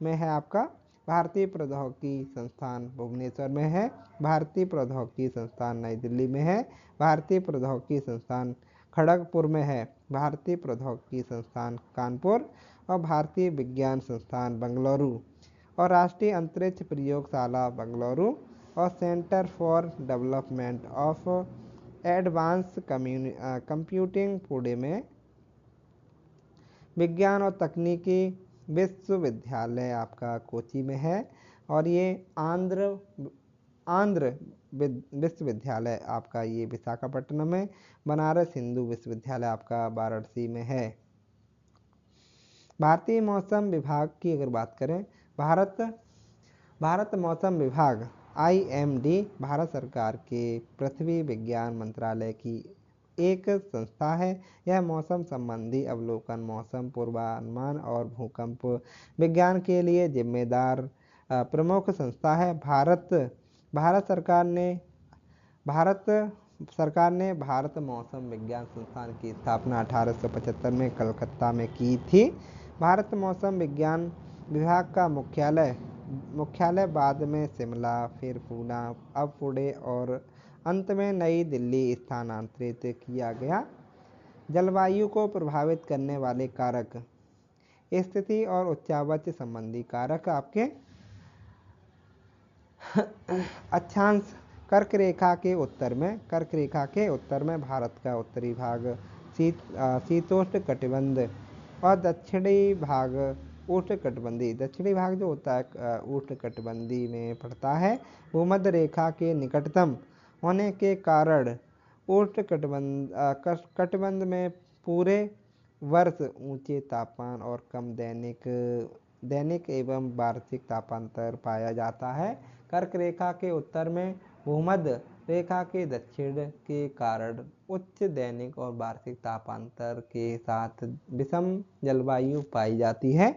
में है आपका। भारतीय प्रौद्योगिकी संस्थान भुवनेश्वर में है। भारतीय प्रौद्योगिकी संस्थान नई दिल्ली में है। भारतीय प्रौद्योगिकी संस्थान खड़गपुर में है। भारतीय प्रौद्योगिकी संस्थान कानपुर और भारतीय विज्ञान संस्थान बेंगलुरु और राष्ट्रीय अंतरिक्ष प्रयोगशाला बेंगलुरु और centre for development of advance computing Pune में। विज्ञान और तकनीकी विश्वविद्यालय आपका कोची में है। और ये आंध्र विश्वविद्यालय आपका ये विशाखापट्टनम में, बनारस हिंदू विश्वविद्यालय आपका वाराणसी में है। भारतीय मौसम विभाग की अगर बात करें, भारत मौसम विभाग IMD भारत सरकार के पृथ्वी विज्ञान मंत्रालय की एक संस्था है। यह मौसम संबंधी अवलोकन, मौसम पूर्वानुमान और भूकंप विज्ञान के लिए जिम्मेदार प्रमुख संस्था है। भारत सरकार ने भारत मौसम विज्ञान संस्थान की स्थापना 1875 में कलकत्ता में की थी। भारत मौसम विज्ञान विभाग का मुख्यालय बाद में शिमला, फिर पूना, अब पुणे और अंत में नई दिल्ली स्थानांतरित किया गया। जलवायु को प्रभावित करने वाले कारक, स्थिति और उच्चावच संबंधी कारक आपके अक्षांश कर्क रेखा के उत्तर में भारत का उत्तरी भाग शीतोष्ण कटिबंध और दक्षिणी भाग उष्णकटिबंधी, दक्षिणी भाग जो होता है उष्णकटिबंधी में पड़ता है। भूमध्य रेखा के निकटतम होने के कारण कटिबंध में पूरे वर्ष ऊंचे तापमान और कम दैनिक एवं वार्षिक तापांतर पाया जाता है। कर्क रेखा के उत्तर में भूमध्य रेखा के दक्षिण के कारण उच्च दैनिक और वार्षिक तापांतर के साथ विषम जलवायु पाई जाती है।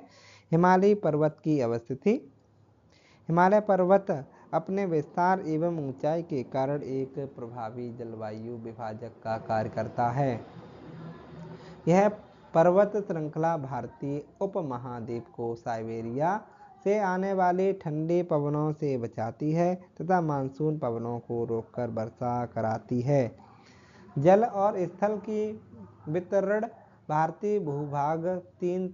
हिमालय पर्वत की अवस्थिति, हिमालय पर्वत अपने विस्तार एवं ऊंचाई के कारण एक प्रभावी जलवायु विभाजक का कार्य करता है। यह पर्वत श्रृंखला भारतीय उपमहाद्वीप को साइबेरिया से आने वाले ठंडे पवनों से बचाती है तथा मानसून पवनों को रोककर वर्षा कराती है। जल और स्थल की वितरण, भारतीय भूभाग तीन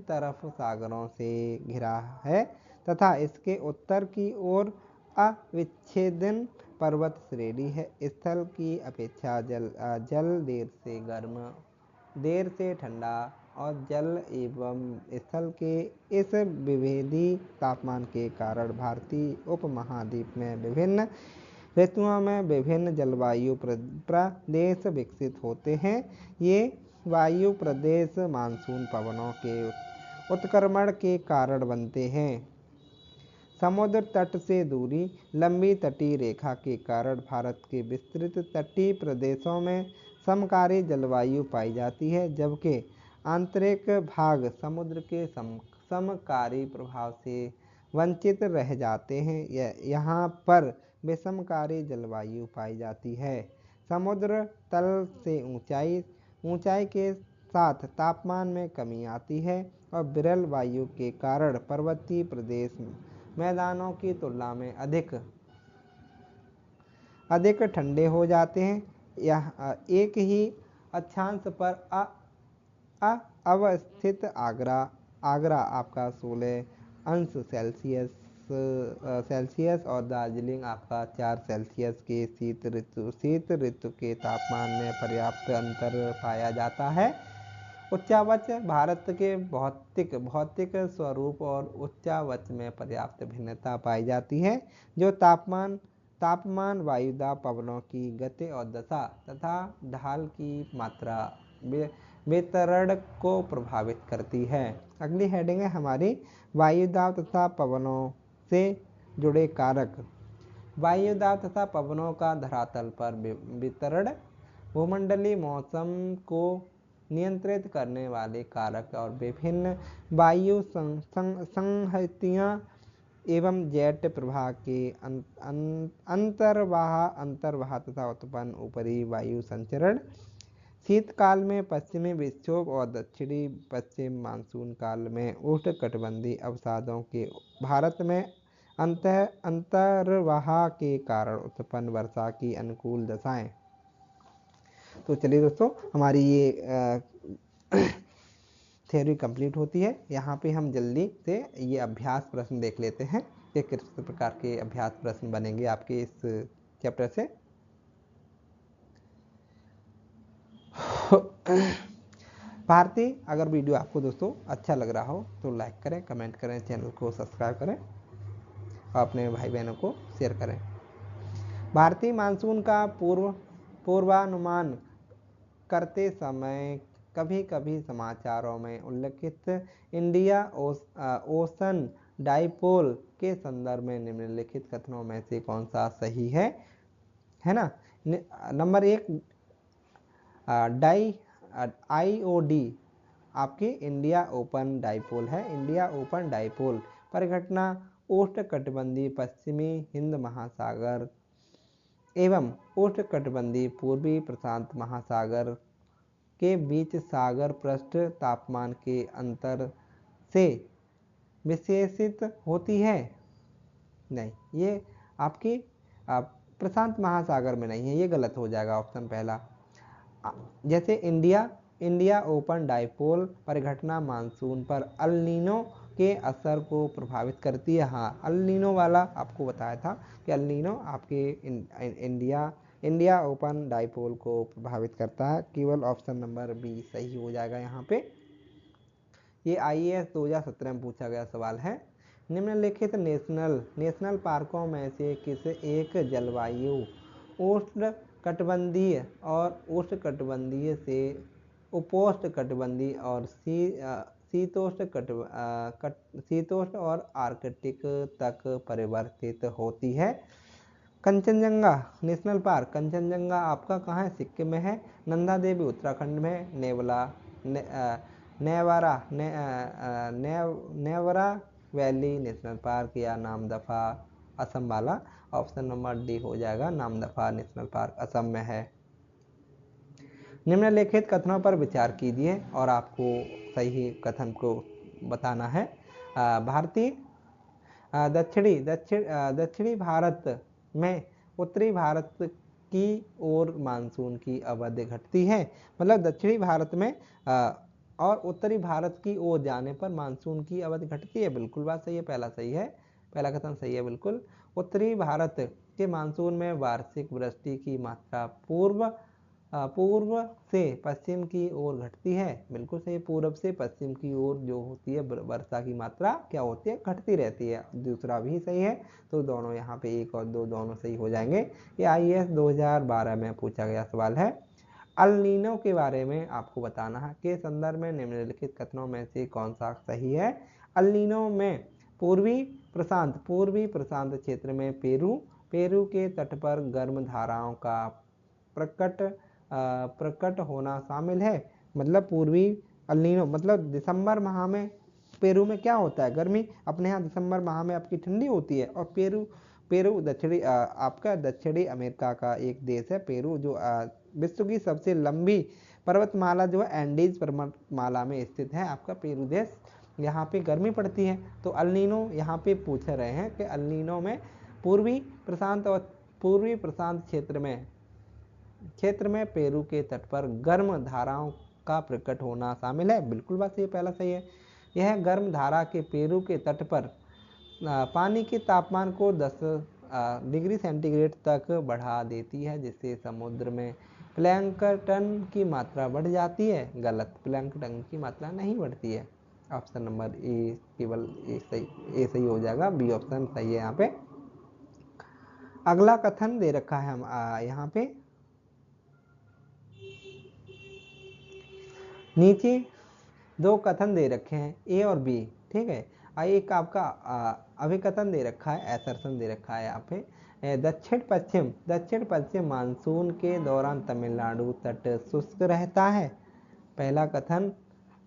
तरफ सागरों से घिरा है तथा इसके उत्तर की ओर अविच्छेदन पर्वत श्रेणी है। स्थल की अपेक्षा जल देर से गर्म, देर से ठंडा और जल एवं स्थल के इस विभेदी तापमान के कारण भारतीय उपमहाद्वीप में विभिन्न ऋतुओं में विभिन्न जलवायु प्रदेश विकसित होते हैं। ये वायु प्रदेश मानसून पवनों के उत्क्रमण के कारण बनते हैं। समुद्र तट से दूरी, लंबी तटीय रेखा के कारण भारत के विस्तृत तटीय प्रदेशों में समकारी जलवायु पाई जाती है, जबकि आंतरिक भाग समुद्र के समकारी प्रभाव से वंचित रह जाते हैं। यहाँ पर विषमकारी जलवायु पाई जाती है। समुद्र तल से ऊंचाई के साथ तापमान में कमी आती है और विरल वायु के कारण पर्वतीय प्रदेश मैदानों की तुलना में अधिक ठंडे हो जाते हैं। यह एक ही अक्षांश पर अवस्थित आगरा आपका 16 अंश सेल्सियस और दार्जिलिंग आपका 4 सेल्सियस के शीत ऋतु के तापमान में पर्याप्त अंतर पाया जाता है। उच्चावच, भारत के भौतिक स्वरूप और उच्चावच में पर्याप्त भिन्नता पाई जाती है, जो तापमान, वायुदाब, पवनों की गति और दशा तथा ढाल की मात्रा वितरण को प्रभावित करती है। अगली हेडिंग है हमारी वायुदाब तथा पवनों से जुड़े कारक। वायुदाब तथा पवनों का धरातल पर वितरण भूमंडलीय मौसम को नियंत्रित करने वाले कारक और विभिन्न वायु संहतियां एवं जेट प्रवाह के अंतर्वाह तथा उत्पन्न ऊपरी वायु संचरण, शीतकाल में पश्चिमी विक्षोभ और दक्षिणी पश्चिम मानसून काल में उष्णकटिबंधीय अवसादों के भारत में अंतर्वाह के कारण उत्पन्न वर्षा की अनुकूल दशाएं। तो चलिए दोस्तों, हमारी ये थ्योरी कंप्लीट होती है। यहाँ पे हम जल्दी से ये अभ्यास प्रश्न देख लेते हैं कि किस प्रकार के अभ्यास प्रश्न बनेंगे आपके इस चैप्टर से। भारतीय, अगर वीडियो आपको दोस्तों अच्छा लग रहा हो तो लाइक करें, कमेंट करें, चैनल को सब्सक्राइब करें और अपने भाई बहनों को शेयर करें। भारतीय मानसून का पूर्वानुमान करते समय कभी कभी समाचारों में उल्लिखित इंडिया ओशन डाइपोल के संदर्भ में निम्नलिखित कथनों में से कौन सा सही है ना। नंबर 1, IOD आपके इंडिया ओपन डाइपोल है। इंडिया ओपन डाइपोल परिघटना उष्णकटिबंधीय पश्चिमी हिंद महासागर एवं उष्णकटिबंधीय पूर्वी प्रशांत महासागर के बीच सागर पृष्ठ तापमान के अंतर से विशेषित होती है। नहीं, ये आपकी प्रशांत महासागर में नहीं है, ये गलत हो जाएगा ऑप्शन पहला। जैसे इंडिया ओपन डाइपोल परिघटना मानसून पर अल नीनो के असर को प्रभावित करती है। हाँ, अल नीनो वाला आपको बताया था कि अल नीनो आपके इंडिया ओपन डाइपोल को प्रभावित करता है। केवल ऑप्शन नंबर बी सही हो जाएगा यहाँ पे। ये IAS 2017 में पूछा गया सवाल है। निम्नलिखित नेशनल पार्कों में से किस एक जलवायु उष्णकटिबंधीय और उष्णकटिबंधीय से उपोष्णकटिबंधीय और शीतोष्ण और आर्कटिक तक परिवर्तित होती है? Kanchenjunga national park. कंचनजंगा आपका कहाँ है? सिक्किम में है। नंदा देवी उत्तराखंड में, नेवरा वैली नेशनल पार्क या नामदफा असम वाला। ऑप्शन नंबर डी हो जाएगा, नामदफा नेशनल पार्क असम में है। निम्नलिखित कथनों पर विचार कीजिए और आपको सही कथन को बताना है। भारतीय दक्षिणी भारत में उत्तरी भारत की ओर मानसून की अवधि घटती है। मतलब दक्षिणी भारत में और उत्तरी भारत की ओर जाने पर मानसून की अवधि घटती है। बिल्कुल बात सही है, पहला सही है, पहला कथन सही है बिल्कुल। उत्तरी भारत के मानसून में वार्षिक वृष्टि की मात्रा पूर्व से पश्चिम की ओर घटती है। बिल्कुल सही, पूर्व से पश्चिम की ओर जो होती है वर्षा की मात्रा क्या होती है? घटती रहती है। दूसरा भी सही है, तो दोनों यहाँ पे 1 और 2 दोनों सही हो जाएंगे। ये IAS 2012 में पूछा गया सवाल है। अल नीनो के बारे में आपको बताना है के संदर्भ में निम्नलिखित कथनों में से कौन सा सही है? अल नीनो में पूर्वी प्रशांत क्षेत्र में पेरू के तट पर गर्म धाराओं का प्रकट होना शामिल है। मतलब पूर्वी अल नीनो मतलब दिसंबर माह में पेरू में क्या होता है? गर्मी। अपने यहाँ दिसंबर माह में आपकी ठंडी होती है। और पेरू दक्षिणी अमेरिका का एक देश है पेरू, जो विश्व की सबसे लंबी पर्वतमाला जो है एंडीज पर्वतमाला में स्थित है आपका पेरू देश। यहाँ पे गर्मी पड़ती है। तो अल नीनो यहाँ पे पूछ रहे हैं कि अल नीनो में पूर्वी प्रशांत क्षेत्र में पेरू के तट पर गर्म धाराओं का प्रकट होना शामिल है। बिल्कुल बात सही है, पहला सही है। यह गर्म धारा के पेरू के तट पर पानी के तापमान को 10 डिग्री सेंटीग्रेड तक बढ़ा देती है, जिससे समुद्र में प्लैंकटन की मात्रा बढ़ जाती है। गलत, प्लैंकटन की मात्रा नहीं बढ़ती है। ऑप्शन नंबर ए केवल ए सही हो जाएगा, बी ऑप्शन सही है यहाँ पे। अगला कथन दे रखा है हम यहाँ पे, नीचे 2 कथन दे रखे हैं ए और बी, ठीक है। एक आपका अभिकथन दे रखा है, असर्शन दे रखा है यहाँ पे। दक्षिण पश्चिम मानसून के दौरान तमिलनाडु तट शुष्क रहता है। पहला कथन,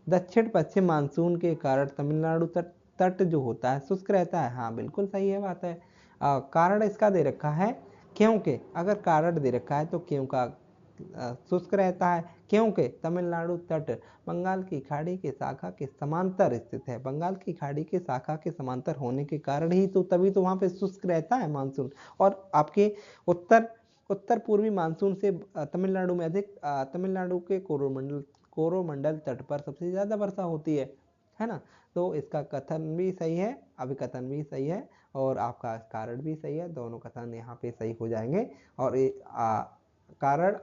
दक्षिण पश्चिम मानसून के कारण तमिलनाडु तट जो होता है शुष्क रहता है। हाँ बिल्कुल सही है बात है। कारण इसका दे रखा है क्योंकि, अगर कारण दे रखा है तो क्यों का शुष्क रहता है, क्योंकि तमिलनाडु तट बंगाल की खाड़ी के शाखा के समांतर स्थित है। बंगाल की खाड़ी के शाखा के समांतर होने के कारण ही तो तभी तो वहाँ पे शुष्क रहता है मानसून। और आपके उत्तर पूर्वी मानसून से तमिलनाडु में अधिक, तमिलनाडु के कोरोमंडल तट पर सबसे ज़्यादा वर्षा होती है ना। तो इसका कथन भी सही है, अभिकथन भी सही है और आपका कारण भी सही है। दोनों कथन यहाँ पे सही हो जाएंगे। और कारण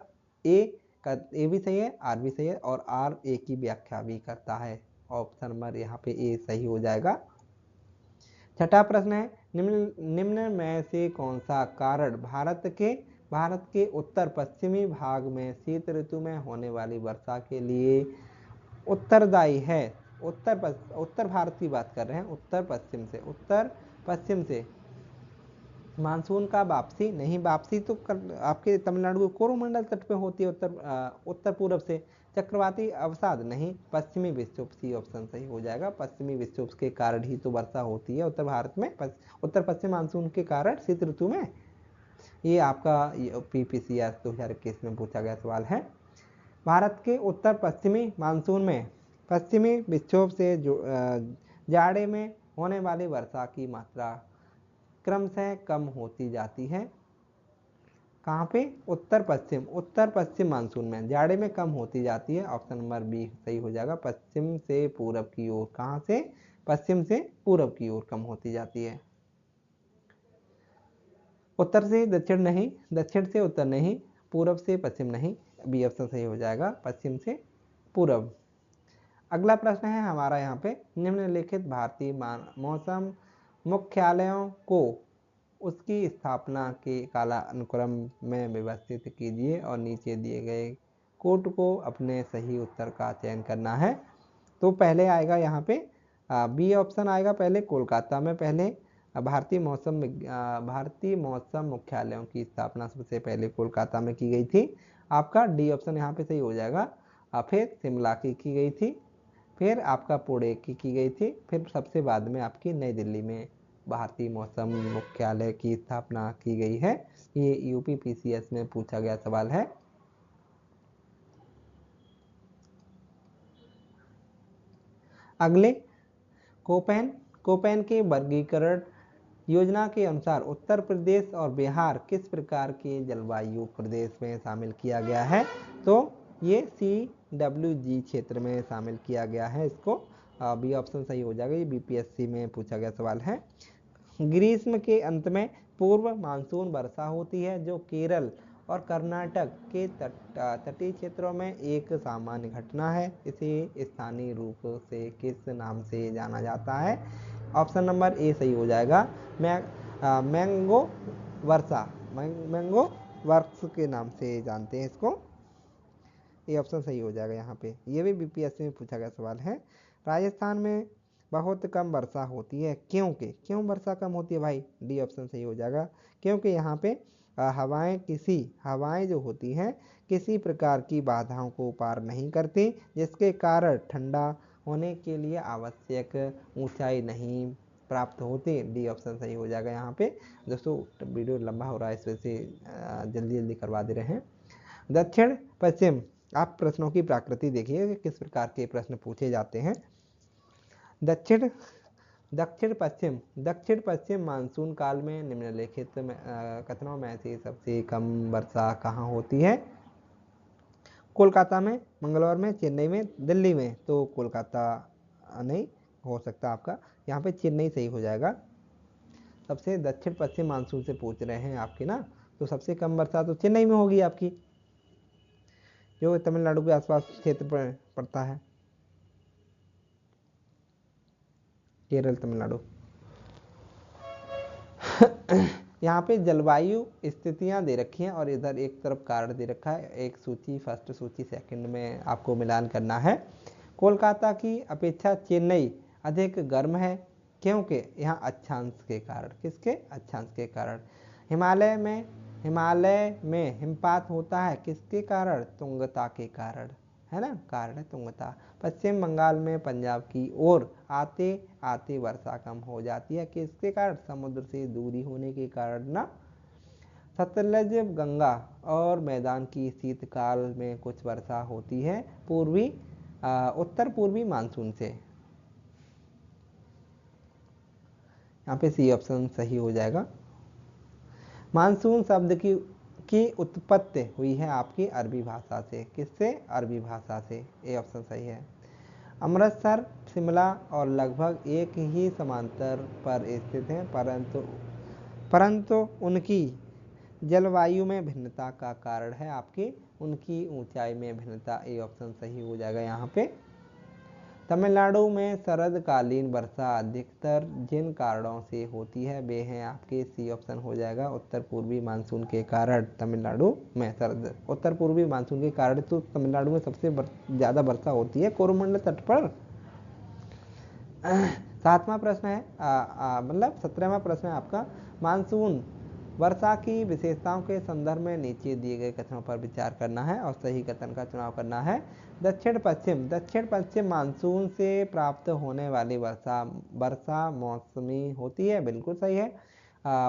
ए ए भी सही है, आर भी सही है, और आर ए की व्याख्या भी करता है। ऑप्शन नंबर यहाँ पे ए सही हो जाएगा। छठा प्रश्न है, निम्न में से कौन सा कारण भारत के उत्तर पश्चिमी भाग में शीत ऋतु में होने वाली वर्षा के लिए उत्तरदायी है? उत्तर भारत की बात कर रहे हैं, उत्तर पश्चिम से मानसून का वापसी नहीं, वापसी तो आपके तमिलनाडु के कोरोमंडल तट पे होती है उत्तर पूर्व से। चक्रवाती अवसाद नहीं, पश्चिमी विक्षोभ, सी ऑप्शन सही हो जाएगा। पश्चिमी विक्षोभ के कारण ही तो वर्षा होती है उत्तर भारत में, उत्तर पश्चिम मानसून के कारण शीत ऋतु में। ये आपका PPCS 2021 में पूछा गया सवाल है। भारत के उत्तर पश्चिमी मानसून में पश्चिमी विक्षोभ से जाड़े में होने वाली वर्षा की मात्रा क्रमशः कम होती जाती है। कहाँ पे? उत्तर पश्चिम मानसून में जाड़े में कम होती जाती है। ऑप्शन नंबर बी सही हो जाएगा, पश्चिम से पूरब की ओर। कहाँ से? पश्चिम से पूरब की ओर कम होती जाती है। उत्तर से दक्षिण नहीं, दक्षिण से उत्तर नहीं, पूरब से पश्चिम नहीं, बी ऑप्शन सही हो जाएगा, पश्चिम से पूरब। अगला प्रश्न है हमारा यहाँ पे, निम्नलिखित भारतीय मौसम मुख्यालयों को उसकी स्थापना के कालानुक्रम में व्यवस्थित कीजिए और नीचे दिए गए कोट को अपने सही उत्तर का चयन करना है। तो पहले आएगा यहाँ पे बी ऑप्शन आएगा पहले, कोलकाता में पहले भारतीय मौसम मुख्यालयों की स्थापना सबसे पहले कोलकाता में की गई थी। आपका डी ऑप्शन यहाँ पे सही हो जाएगा। फिर शिमला की गई थी, फिर आपका पुणे की गई थी, फिर सबसे बाद में आपकी नई दिल्ली में भारतीय मौसम मुख्यालय की स्थापना की गई है। ये यूपी PCS में पूछा गया सवाल है। अगले कोपेन के वर्गीकरण योजना के अनुसार उत्तर प्रदेश और बिहार किस प्रकार के जलवायु प्रदेश में शामिल किया गया है? तो ये CWG क्षेत्र में शामिल किया गया है। इसको बी ऑप्शन सही हो जाएगा। ये BPSC में पूछा गया सवाल है। ग्रीष्म के अंत में पूर्व मानसून वर्षा होती है, जो केरल और कर्नाटक के तटीय क्षेत्रों में एक सामान्य घटना है। इसे स्थानीय रूप से किस नाम से जाना जाता है? ऑप्शन नंबर ए सही हो जाएगा, मैंगो वर्ष के नाम से जानते हैं इसको। ये ऑप्शन सही हो जाएगा यहाँ पे। ये भी BPSC में पूछा गया सवाल है। राजस्थान में बहुत कम वर्षा होती है, क्यों वर्षा कम होती है भाई? डी ऑप्शन सही हो जाएगा, क्योंकि यहाँ पे हवाएं जो होती हैं किसी प्रकार की बाधाओं को पार नहीं करती, जिसके कारण ठंडा होने के लिए आवश्यक ऊंचाई नहीं प्राप्त होती। डी ऑप्शन सही हो जाएगा यहाँ पे। दोस्तों वीडियो लंबा हो रहा है, इस वजह से जल्दी करवा दे रहे हैं। दक्षिण पश्चिम, आप प्रश्नों की प्रकृति देखिए कि किस प्रकार के प्रश्न पूछे जाते हैं। दक्षिण पश्चिम मानसून काल में निम्नलिखित कथनों में से सबसे कम वर्षा कहाँ होती है? कोलकाता में, मंगलौर में, चेन्नई में, दिल्ली में। तो कोलकाता नहीं हो सकता आपका, यहाँ पे चेन्नई सही हो जाएगा। सबसे दक्षिण पश्चिम मानसून से पूछ रहे हैं आपकी ना, तो सबसे कम वर्षा तो चेन्नई में होगी आपकी, जो तमिलनाडु के आसपास क्षेत्र पर पड़ता है, केरल तमिलनाडु। यहाँ पे जलवायु स्थितियाँ दे रखी हैं और इधर एक तरफ कारण दे रखा है। एक सूची फर्स्ट, सूची सेकंड में आपको मिलान करना है। कोलकाता की अपेक्षा चेन्नई अधिक गर्म है, क्योंकि यहाँ अक्षांश के कारण। किसके? अक्षांश के कारण। हिमालय में हिमपात होता है, किसके कारण? तुंगता के कारण, है ना, कारण है तुंगता। पश्चिम बंगाल में पंजाब की ओर आते आते वर्षा कम हो जाती है, किसके कारण? समुद्र से दूरी होने के कारण ना। सतलज, गंगा और मैदान की शीतकाल में कुछ वर्षा होती है उत्तर पूर्वी मानसून से। यहाँ पे सी ऑप्शन सही हो जाएगा। मानसून शब्द की उत्पत्ति हुई है आपकी अरबी भाषा से। किससे? अरबी भाषा से। ए ऑप्शन सही है। अमृतसर, शिमला और लगभग एक ही समांतर पर स्थित हैं, परंतु उनकी जलवायु में भिन्नता का कारण है आपकी उनकी ऊंचाई में भिन्नता, ए ऑप्शन सही हो जाएगा यहाँ पे। तमिलनाडु में शरदकालीन वर्षा अधिकतर जिन कारणों से होती है वे हैं आपके, सी ऑप्शन हो जाएगा, उत्तर पूर्वी मानसून के कारण तमिलनाडु में उत्तर पूर्वी मानसून के कारण तो तमिलनाडु में सबसे ज़्यादा वर्षा होती है कोरोमंडल तट पर। 7वां प्रश्न है मतलब 17वां प्रश्न है आपका, मानसून वर्षा की विशेषताओं के संदर्भ में नीचे दिए गए कथनों पर विचार करना है और सही कथन का चुनाव करना है। दक्षिण पश्चिम मानसून से प्राप्त होने वाली वर्षा मौसमी होती है, बिल्कुल सही है।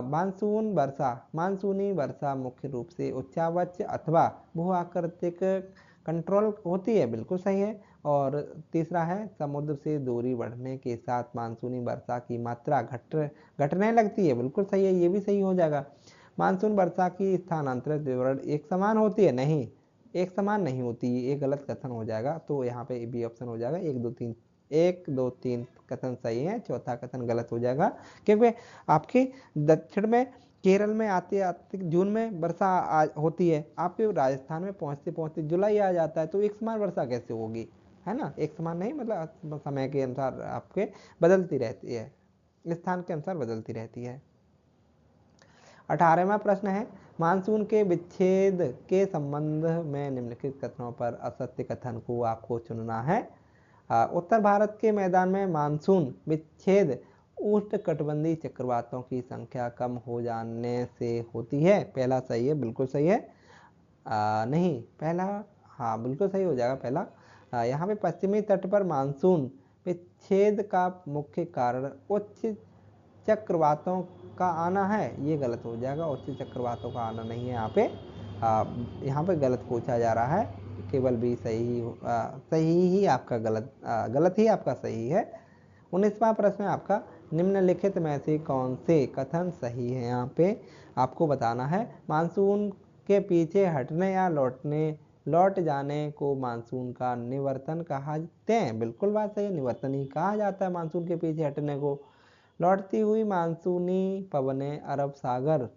मानसूनी वर्षा मुख्य रूप से उच्चावच अथवा भू आकृतिक कंट्रोल होती है, बिल्कुल सही है। और तीसरा है, समुद्र से दूरी बढ़ने के साथ मानसूनी वर्षा की मात्रा घटने लगती है, बिल्कुल सही है, ये भी सही हो जाएगा। मानसून वर्षा की स्थानांतरित विवरण एक समान होती है, नहीं, एक समान नहीं होती, ये गलत कथन हो जाएगा, तो यहाँ पे बी ऑप्शन हो जाएगा। 1 2 3 कथन सही है, चौथा कथन गलत हो जाएगा, क्योंकि आपके दक्षिण में केरल में आते आते जून में वर्षा होती है, आपके राजस्थान में पहुंचते पहुंचते जुलाई आ जाता है, तो एक समान वर्षा कैसे होगी, है ना, एक समान नहीं, मतलब समय के अनुसार आपके बदलती रहती है, स्थान के अनुसार बदलती रहती है। 18वां प्रश्न है, मानसून के विच्छेद के संबंध में निम्नलिखित कथनों पर असत्य कथन को आपको चुनना है। उत्तर भारत के मैदान में मानसून विच्छेद उष्णकटिबंधीय चक्रवातों की संख्या कम हो जाने से होती है, पहला सही है, बिल्कुल सही है। नहीं, पहला हाँ बिल्कुल सही हो जाएगा पहला। यहाँ पे पश्चिमी तट पर मानसून विच्छेद का मुख्य कारण उच्च चक्रवातों का आना है, ये गलत हो जाएगा, उच्च चक्रवातों का आना नहीं है यहाँ पे गलत पूछा जा रहा है, केवल भी सही ही आपका गलत ही आपका सही है। 19वां प्रश्न है आपका, निम्नलिखित में से कौन से कथन सही है, यहाँ पे आपको बताना है। मानसून के पीछे हटने या लौट जाने को मानसून का निवर्तन कहते हैं, बिल्कुल बात सही है, निवर्तन ही कहा जाता है मानसून के पीछे हटने को। लौटती हुई मानसूनी पवनें अरब सागर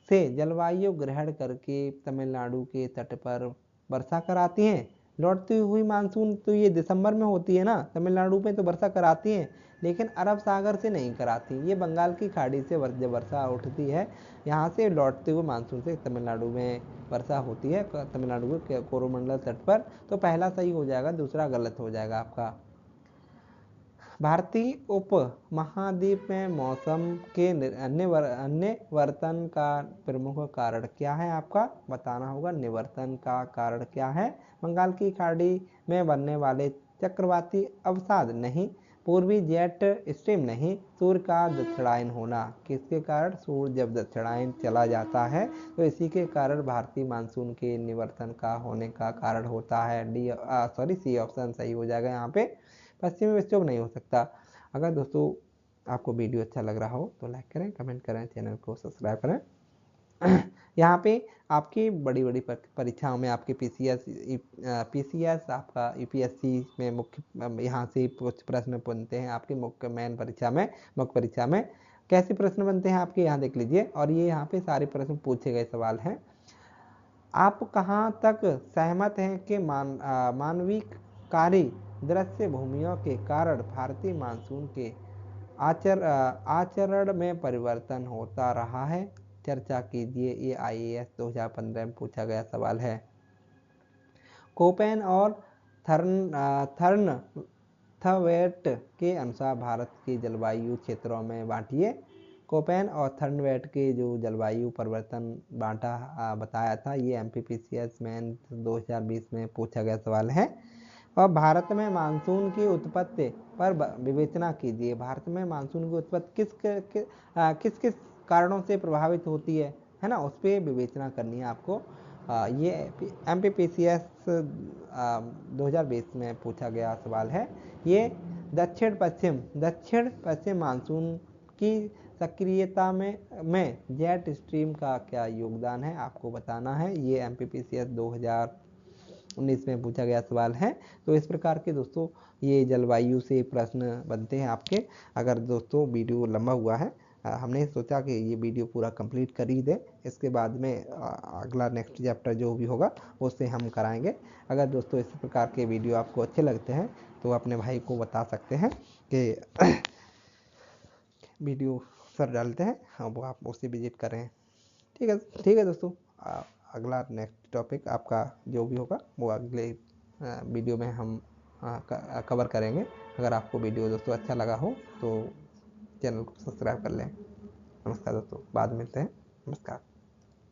से जलवायु ग्रहण करके तमिलनाडु के तट पर वर्षा कराती हैं। लौटती हुई मानसून तो ये दिसंबर में होती है ना, तमिलनाडु में तो वर्षा कराती हैं, लेकिन अरब सागर से नहीं कराती, ये बंगाल की खाड़ी से जब वर्षा उठती है यहाँ से लौटते हुए मानसून से तमिलनाडु में वर्षा होती है, तमिलनाडु के कोरोमंडल तट पर, तो पहला सही हो जाएगा, दूसरा गलत हो जाएगा आपका। भारतीय उप महाद्वीप में मौसम के निवर्तन का प्रमुख कारण क्या है, आपका बताना होगा, निवर्तन का कारण क्या है। बंगाल की खाड़ी में बनने वाले चक्रवाती अवसाद नहीं, पूर्वी जेट स्ट्रीम नहीं, सूर्य का दक्षिणायन होना, किसके कारण, सूर्य जब दक्षिणायन चला जाता है तो इसी के कारण भारतीय मानसून के निवर्तन का होने का कारण होता है। सी ऑप्शन सही हो जाएगा यहाँ पे, पश्चिमी विक्षोभ नहीं हो सकता। अगर दोस्तों आपको वीडियो अच्छा लग रहा हो तो लाइक करें, कमेंट करें, चैनल को सब्सक्राइब करें। यहाँ पे आपकी बड़ी बड़ी परीक्षाओं में आपके पीसीएस आपका यूपीएससी में मुख्य यहाँ से कुछ प्रश्न बनते हैं आपके मुख्य परीक्षा में कैसे प्रश्न बनते हैं आपके, यहाँ देख लीजिए, और ये यहाँ पे सारे प्रश्न पूछे गए सवाल हैं। आप कहाँ तक सहमत हैं कि मानवीयकारी दृश्य भूमियों के कारण भारतीय मानसून के आचरण में परिवर्तन होता रहा है, चर्चा कीजिए, ये IAS 2015 में पूछा गया सवाल है। कोपेन और थर्नवेट के अनुसार भारत के जलवायु क्षेत्रों में बांटिए। कोपेन और थर्नवेट के जो जलवायु परिवर्तन बताया था, ये MPPCS में 2020 में पूछा गया सवाल है। और भारत में मानसून की उत्पत्ति पर विवेचना कीजिए। भारत में मानसून की उत्पत्ति किस किस कारणों से प्रभावित होती है ना, उस पर विवेचना करनी है आपको। ये MPPCS 2020 में पूछा गया सवाल है। ये दक्षिण पश्चिम मानसून की सक्रियता में जेट स्ट्रीम का क्या योगदान है, आपको बताना है। ये MPPCS 2019 में पूछा गया सवाल है। तो इस प्रकार के दोस्तों ये जलवायु से प्रश्न बनते हैं आपके। अगर दोस्तों वीडियो लंबा हुआ है हमने सोचा कि ये वीडियो पूरा कंप्लीट कर ही दे, इसके बाद में अगला नेक्स्ट चैप्टर जो भी होगा उससे हम कराएंगे। अगर दोस्तों इस प्रकार के वीडियो आपको अच्छे लगते हैं तो अपने भाई को बता सकते हैं कि वीडियो सर डालते हैं, हाँ वो आप उसे विजिट करें। ठीक है दोस्तों, अगला नेक्स्ट टॉपिक आपका जो भी होगा वो अगले वीडियो में हम कवर करेंगे। अगर आपको वीडियो दोस्तों अच्छा लगा हो तो चैनल को सब्सक्राइब कर लें। नमस्कार दोस्तों, बाद में मिलते हैं। नमस्कार।